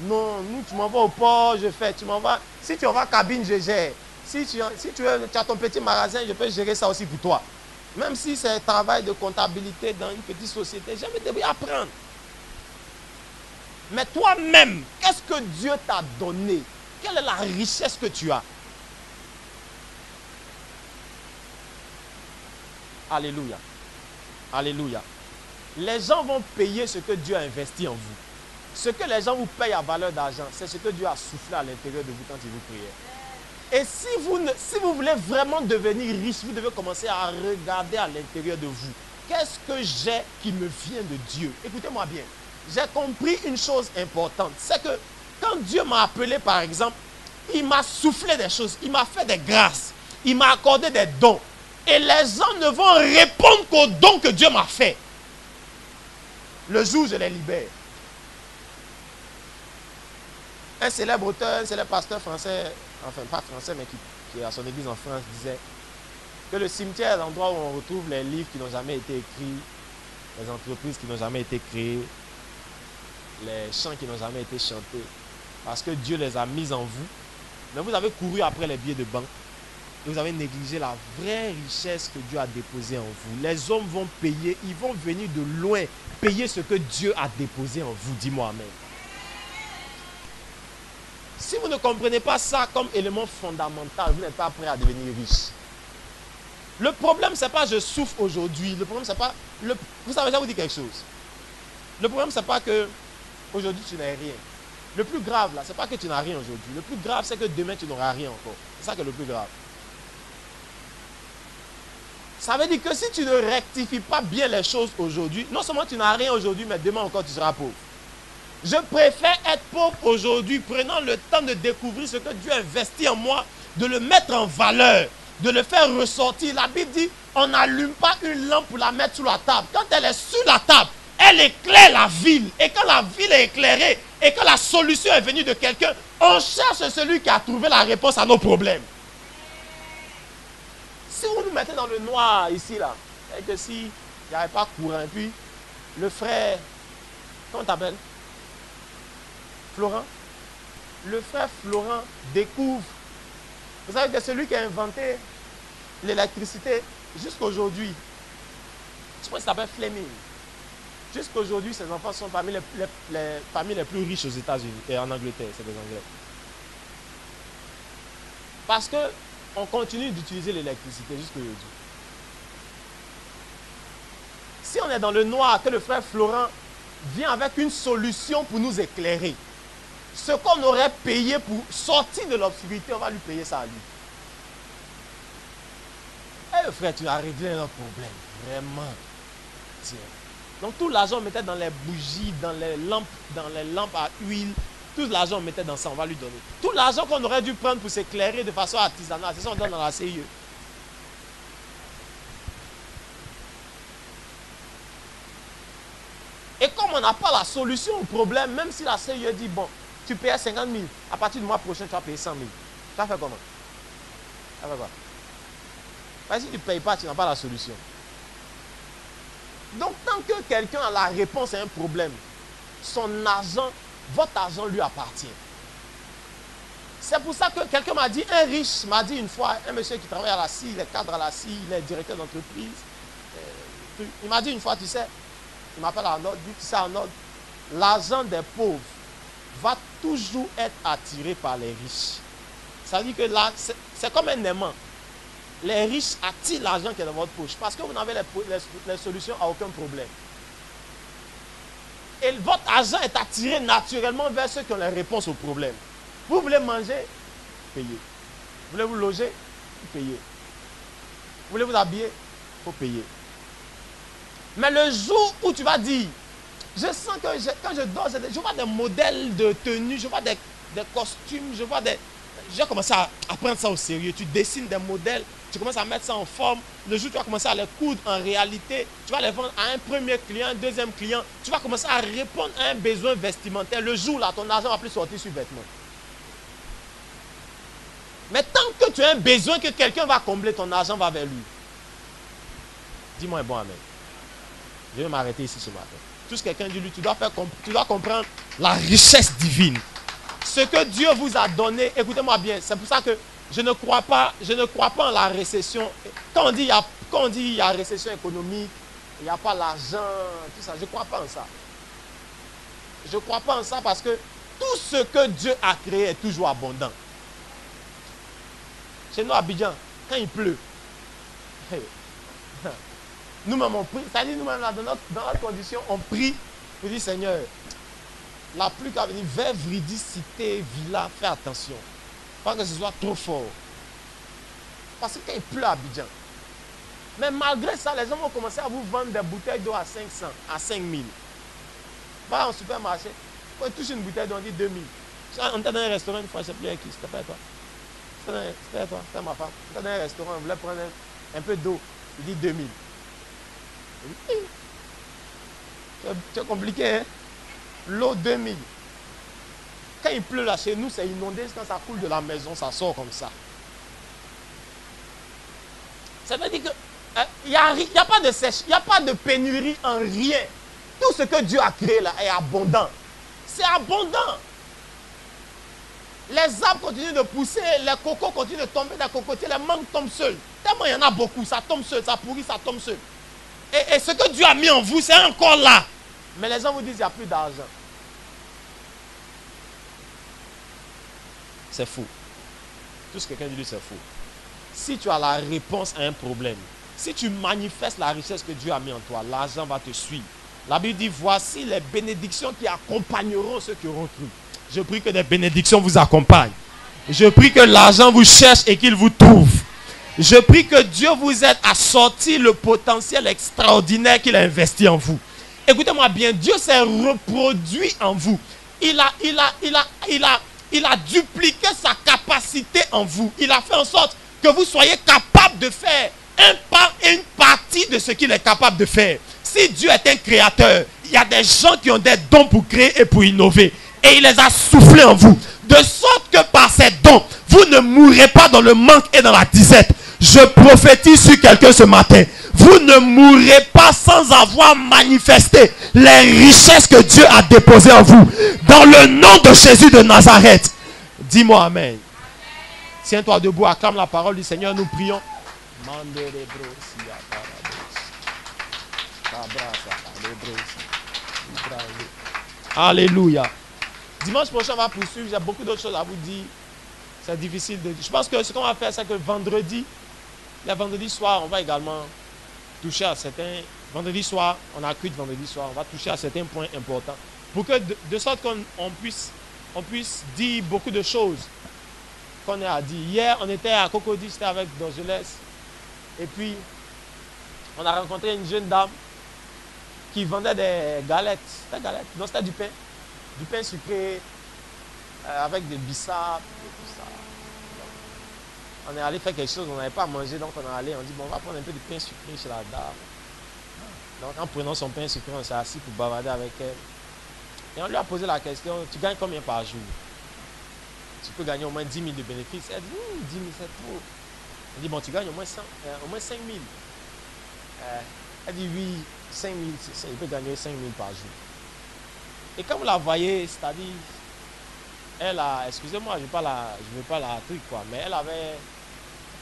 Non, nous, tu m'envoies au port, je fais. Tu m'envoies. Si tu envoies cabine, je gère. Si tu as ton petit magasin, je peux gérer ça aussi pour toi. Même si c'est un travail de comptabilité dans une petite société, jamais devrais apprendre. Mais toi-même, qu'est-ce que Dieu t'a donné? Quelle est la richesse que tu as? Alléluia. Alléluia. Les gens vont payer ce que Dieu a investi en vous. Ce que les gens vous payent à valeur d'argent, c'est ce que Dieu a soufflé à l'intérieur de vous quand il vous priait. Et si vous voulez vraiment devenir riche, vous devez commencer à regarder à l'intérieur de vous. Qu'est-ce que j'ai qui me vient de Dieu? Écoutez-moi bien. J'ai compris une chose importante. C'est que quand Dieu m'a appelé, par exemple, il m'a soufflé des choses. Il m'a fait des grâces. Il m'a accordé des dons. Et les gens ne vont répondre qu'aux dons que Dieu m'a fait. Le jour où je les libère. Un célèbre auteur, un célèbre pasteur français, enfin pas français, mais qui est à son église en France, disait que le cimetière est l'endroit où on retrouve les livres qui n'ont jamais été écrits, les entreprises qui n'ont jamais été créées, les chants qui n'ont jamais été chantés, parce que Dieu les a mis en vous. Mais vous avez couru après les billets de banque et vous avez négligé la vraie richesse que Dieu a déposée en vous. Les hommes vont payer, ils vont venir de loin payer ce que Dieu a déposé en vous. Dis-moi amen. Si vous ne comprenez pas ça comme élément fondamental, vous n'êtes pas prêt à devenir riche. Le problème, ce n'est pas je souffre aujourd'hui. Le problème, c'est pas... Vous savez, je vais vous dire quelque chose. Le problème, ce n'est pas que aujourd'hui tu n'as rien. Le plus grave, là, ce n'est pas que tu n'as rien aujourd'hui. Le plus grave, c'est que demain, tu n'auras rien encore. C'est ça qui est le plus grave. Ça veut dire que si tu ne rectifies pas bien les choses aujourd'hui, non seulement tu n'as rien aujourd'hui, mais demain encore, tu seras pauvre. Je préfère être pauvre aujourd'hui, prenant le temps de découvrir ce que Dieu a investi en moi, de le mettre en valeur, de le faire ressortir. La Bible dit, on n'allume pas une lampe pour la mettre sous la table. Quand elle est sur la table, elle éclaire la ville. Et quand la ville est éclairée, et que la solution est venue de quelqu'un, on cherche celui qui a trouvé la réponse à nos problèmes. Si vous nous mettez dans le noir ici, là, et que si il n'y avait pas courant, et puis le frère, comment t'appelles? Florent. Le frère Florent découvre. Vous savez que celui qui a inventé l'électricité, jusqu'aujourd'hui, je crois qu'il s'appelle Fleming. Jusqu'aujourd'hui, ses enfants sont parmi les plus riches aux États-Unis et en Angleterre, c'est des Anglais. Parce qu'on continue d'utiliser l'électricité jusqu'aujourd'hui. Si on est dans le noir, que le frère Florent vient avec une solution pour nous éclairer, ce qu'on aurait payé pour sortir de l'obscurité, on va lui payer ça à lui. Eh frère, tu as réglé un problème. Vraiment. Tiens. Donc tout l'argent on mettait dans les bougies, dans les lampes à huile. Tout l'argent on mettait dans ça, on va lui donner. Tout l'argent qu'on aurait dû prendre pour s'éclairer de façon artisanale, c'est ça qu'on donne dans la CIE. Et comme on n'a pas la solution au problème, même si la CIE dit, bon, tu payes 50 000, à partir du mois prochain, tu vas payer 100 000. Tu vas faire comment? Tu vas faire quoi? Parce que si tu ne payes pas, tu n'as pas la solution. Donc, tant que quelqu'un a la réponse à un problème, son argent, votre argent lui appartient. C'est pour ça que quelqu'un m'a dit, un riche m'a dit une fois, un monsieur qui travaille à la CIE, il est cadre à la CIE, il est directeur d'entreprise. Il m'a dit une fois, tu sais, il m'appelle Arnold, il dit, tu sais Arnold, l'argent des pauvres va toujours être attiré par les riches. Ça veut dire que là, c'est comme un aimant. Les riches attirent l'argent qui est dans votre poche parce que vous n'avez les solutions à aucun problème. Et votre argent est attiré naturellement vers ceux qui ont les réponses aux problèmes. Vous voulez manger? Payez. Vous voulez vous loger? Payez. Vous voulez vous habiller? Il faut payer. Mais le jour où tu vas dire, je sens que quand je dors, je vois des modèles de tenues, je vois des costumes, je vois des... j'ai commencé à prendre ça au sérieux. Tu dessines des modèles, tu commences à mettre ça en forme. Le jour où tu vas commencer à les coudre en réalité, tu vas les vendre à un premier client, un deuxième client. Tu vas commencer à répondre à un besoin vestimentaire. Le jour là, ton argent va plus sortir sur vêtements. Mais tant que tu as un besoin que quelqu'un va combler, ton argent va vers lui. Dis-moi un bon amen. Je vais m'arrêter ici ce matin. Tout ce que quelqu'un dit lui, tu dois comprendre la richesse divine. Ce que Dieu vous a donné, écoutez-moi bien, c'est pour ça que je ne crois pas en la récession. Quand on dit il y a récession économique, il n'y a pas l'argent, tout ça, je ne crois pas en ça. Je ne crois pas en ça parce que tout ce que Dieu a créé est toujours abondant. Chez nous à Abidjan, quand il pleut, nous-mêmes on prie, c'est-à-dire nous-mêmes dans notre condition, on prie, on dit Seigneur, la pluie qui va venir vers Vridi, Cité, Villa, fais attention. Pas que ce soit trop fort. Parce que quand il pleut à Abidjan. Mais malgré ça, les hommes ont commencé à vous vendre des bouteilles d'eau à 500, à 5000. Va en supermarché, quand tu touches une bouteille d'eau, on dit 2000. On était dans un restaurant une fois, je ne sais plus avec qui, c'était pas toi. C'était toi, c'était ma femme. On était dans un restaurant, on voulait prendre un peu d'eau. Il dit 2000. C'est compliqué, hein? L'eau 2000. Quand il pleut là chez nous, c'est inondé. Quand ça coule de la maison, ça sort comme ça. Ça veut dire qu'il n'y a pas de sèche, il n'y a pas de pénurie en rien. Tout ce que Dieu a créé là est abondant. C'est abondant. Les arbres continuent de pousser, les cocos continuent de tomber des cocotiers, les mangues tombent seuls. Tellement il y en a beaucoup, ça tombe seul, ça pourrit, ça tombe seul. Et ce que Dieu a mis en vous, c'est encore là. Mais les gens vous disent qu'il n'y a plus d'argent. C'est faux. Tout ce que quelqu'un dit, c'est faux. Si tu as la réponse à un problème, si tu manifestes la richesse que Dieu a mis en toi, l'argent va te suivre. La Bible dit, voici les bénédictions qui accompagneront ceux qui auront cru. Je prie que des bénédictions vous accompagnent. Je prie que l'argent vous cherche et qu'il vous trouve. Je prie que Dieu vous aide à sortir le potentiel extraordinaire qu'il a investi en vous. Écoutez-moi bien, Dieu s'est reproduit en vous. Il a dupliqué sa capacité en vous. Il a fait en sorte que vous soyez capable de faire une partie de ce qu'il est capable de faire. Si Dieu est un créateur, il y a des gens qui ont des dons pour créer et pour innover. Et il les a soufflés en vous. De sorte que par ces dons, vous ne mourrez pas dans le manque et dans la disette. Je prophétise sur quelqu'un ce matin. Vous ne mourrez pas sans avoir manifesté les richesses que Dieu a déposées en vous. Dans le nom de Jésus de Nazareth. Dis-moi amen. Tiens-toi debout, acclame la parole du Seigneur, nous prions. Alléluia. Dimanche prochain, on va poursuivre. J'ai beaucoup d'autres choses à vous dire. C'est difficile de dire. Je pense que ce qu'on va faire, c'est que vendredi soir, on va également toucher à certains. Vendredi soir, on a cuit vendredi soir. On va toucher à certains points importants. Pour que, de sorte qu'on puisse dire beaucoup de choses qu'on a dit. Hier, on était à Cocody, c'était avec Dongeles. Et puis, on a rencontré une jeune dame qui vendait des galettes. C'était galettes? Non, c'était du pain. Du pain sucré avec des bissap et tout ça. On est allé faire quelque chose, on n'avait pas à manger, donc on est allé, on dit bon, on va prendre un peu de pain sucré chez la dame. Donc en prenant son pain sucré, on s'est assis pour bavarder avec elle. Et on lui a posé la question, tu gagnes combien par jour? Tu peux gagner au moins 10 000 de bénéfices. Elle dit, 10 000 c'est trop. On dit, bon, tu gagnes au moins 5 000. Elle dit, oui, 5 000, il peut gagner 5 000 par jour. Et quand vous la voyez, c'est-à-dire, elle a, excusez-moi, je ne veux pas la truc, quoi, mais elle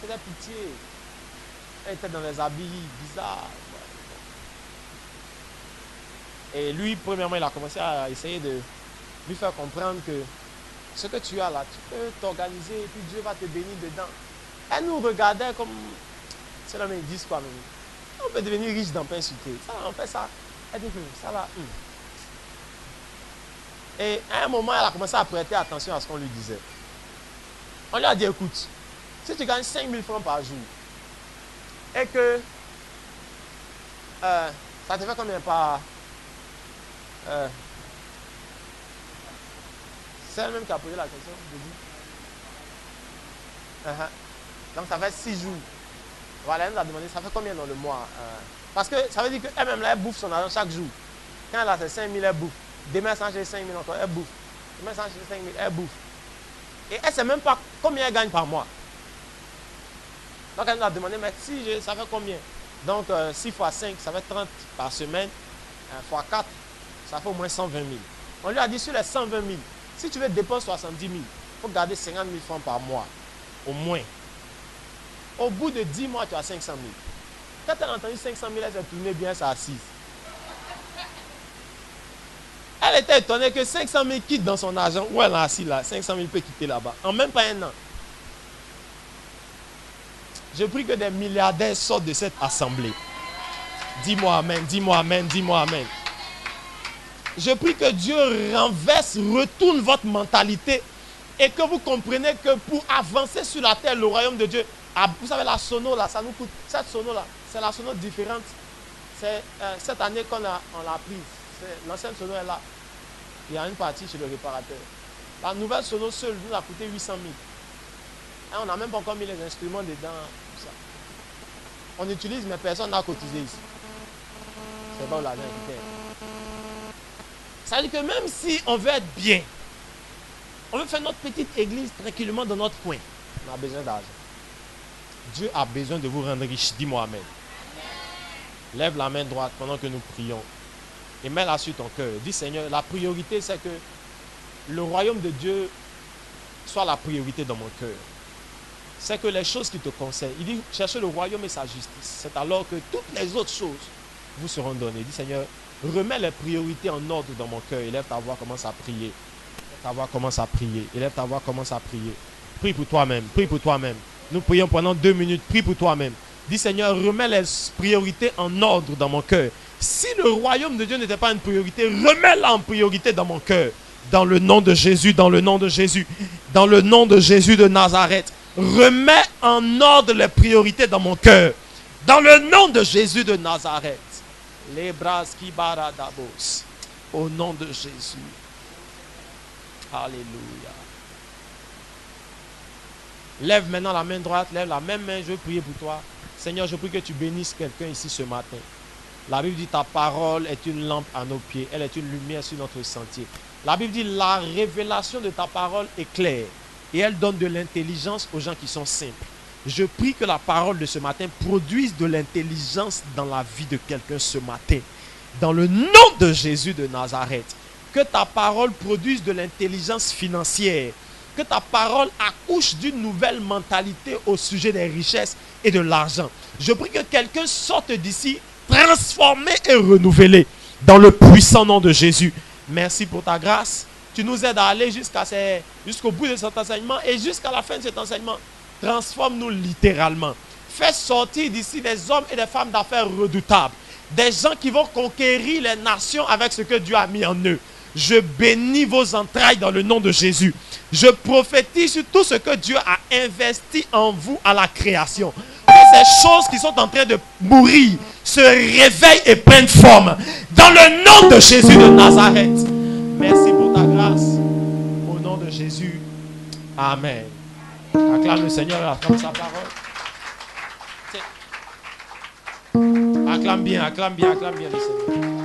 faisait pitié. Elle était dans des habits bizarres. Et lui, premièrement, il a commencé à essayer de lui faire comprendre que ce que tu as là, tu peux t'organiser et puis Dieu va te bénir dedans. Elle nous regardait comme, c'est là, mais ils disent quoi même. On peut devenir riche dans pain sucré. Ça, on fait ça. Elle dit, ça va. Et à un moment, elle a commencé à prêter attention à ce qu'on lui disait. On lui a dit, écoute, si tu gagnes 5 000 francs par jour, et que ça te fait combien par... c'est elle-même qui a posé la question, je dis. Donc ça fait 6 jours. Voilà, elle nous a demandé, ça fait combien dans le mois? Parce que ça veut dire qu'elle-même, elle bouffe son argent chaque jour. Quand elle a ses 5 000, elle bouffe. Demain, elle s'en achète 5 000 encore, elle bouffe. Demain, elle s'en achète 5 000, elle bouffe. Et elle ne sait même pas combien elle gagne par mois. Donc elle nous a demandé, mais si ça fait combien? Donc 6 fois 5, ça fait 30 par semaine. Fois 4, ça fait au moins 120 000. On lui a dit, sur les 120 000, si tu veux dépenser 70 000, il faut garder 50 000 francs par mois. Au moins. Au bout de 10 mois, tu as 500 000. Quand elle a entendu 500 000, elle s'est tournée bien, elle s'est assise. Elle était étonnée que 500 000 quitte dans son argent. Où elle est assise là? 500 000 peut quitter là-bas. En même pas un an. Je prie que des milliardaires sortent de cette assemblée. Dis-moi amen, dis-moi amen, dis-moi amen. Je prie que Dieu renverse, retourne votre mentalité et que vous comprenez que pour avancer sur la terre, le royaume de Dieu, vous savez la sono là, ça nous coûte, cette sono là, c'est la sono différente. C'est cette année on l'a prise. L'ancienne sono est là. Il y a une partie chez le réparateur. La nouvelle sono seule nous a coûté 800 000. Et on n'a même pas encore mis les instruments dedans. Tout ça. On utilise, mais personne n'a cotisé ici. C'est pas où l'argent est quitté. Ça veut dire que même si on veut être bien, on veut faire notre petite église tranquillement dans notre coin, on a besoin d'argent. Dieu a besoin de vous rendre riche. Dis-moi amen. Lève la main droite pendant que nous prions. Et mets-la sur ton cœur. Dis Seigneur, la priorité c'est que le royaume de Dieu soit la priorité dans mon cœur. C'est que les choses qui te concernent. Il dit cherchez le royaume et sa justice. C'est alors que toutes les autres choses vous seront données. Dis Seigneur, remets les priorités en ordre dans mon cœur. Élève ta voix, commence à prier. Élève ta voix, commence à prier. Élève ta voix, commence à prier. Prie pour toi-même. Prie pour toi-même. Nous prions pendant 2 minutes. Prie pour toi-même. Dis Seigneur, remets les priorités en ordre dans mon cœur. Si le royaume de Dieu n'était pas une priorité, remets-la en priorité dans mon cœur. Dans le nom de Jésus, dans le nom de Jésus, dans le nom de Jésus de Nazareth. Remets en ordre les priorités dans mon cœur. Dans le nom de Jésus de Nazareth. Les bras qui baradabos. Au nom de Jésus. Alléluia. Lève maintenant la main droite, lève la même main, je veux prier pour toi. Seigneur, je prie que tu bénisses quelqu'un ici ce matin. La Bible dit ta parole est une lampe à nos pieds, elle est une lumière sur notre sentier. La Bible dit la révélation de ta parole est claire et elle donne de l'intelligence aux gens qui sont simples. Je prie que la parole de ce matin produise de l'intelligence dans la vie de quelqu'un ce matin. Dans le nom de Jésus de Nazareth, que ta parole produise de l'intelligence financière. Que ta parole accouche d'une nouvelle mentalité au sujet des richesses et de l'argent. Je prie que quelqu'un sorte d'ici transformé et renouvelé dans le puissant nom de Jésus. Merci pour ta grâce. Tu nous aides à aller jusqu'au bout de cet enseignement et jusqu'à la fin de cet enseignement. Transforme-nous littéralement. Fais sortir d'ici des hommes et des femmes d'affaires redoutables. Des gens qui vont conquérir les nations avec ce que Dieu a mis en eux. Je bénis vos entrailles dans le nom de Jésus. Je prophétise sur tout ce que Dieu a investi en vous à la création. Que ces choses qui sont en train de mourir se réveillent et prennent forme. Dans le nom de Jésus de Nazareth. Merci pour ta grâce. Au nom de Jésus. Amen. Acclame le Seigneur et acclame sa parole. Acclame bien le Seigneur.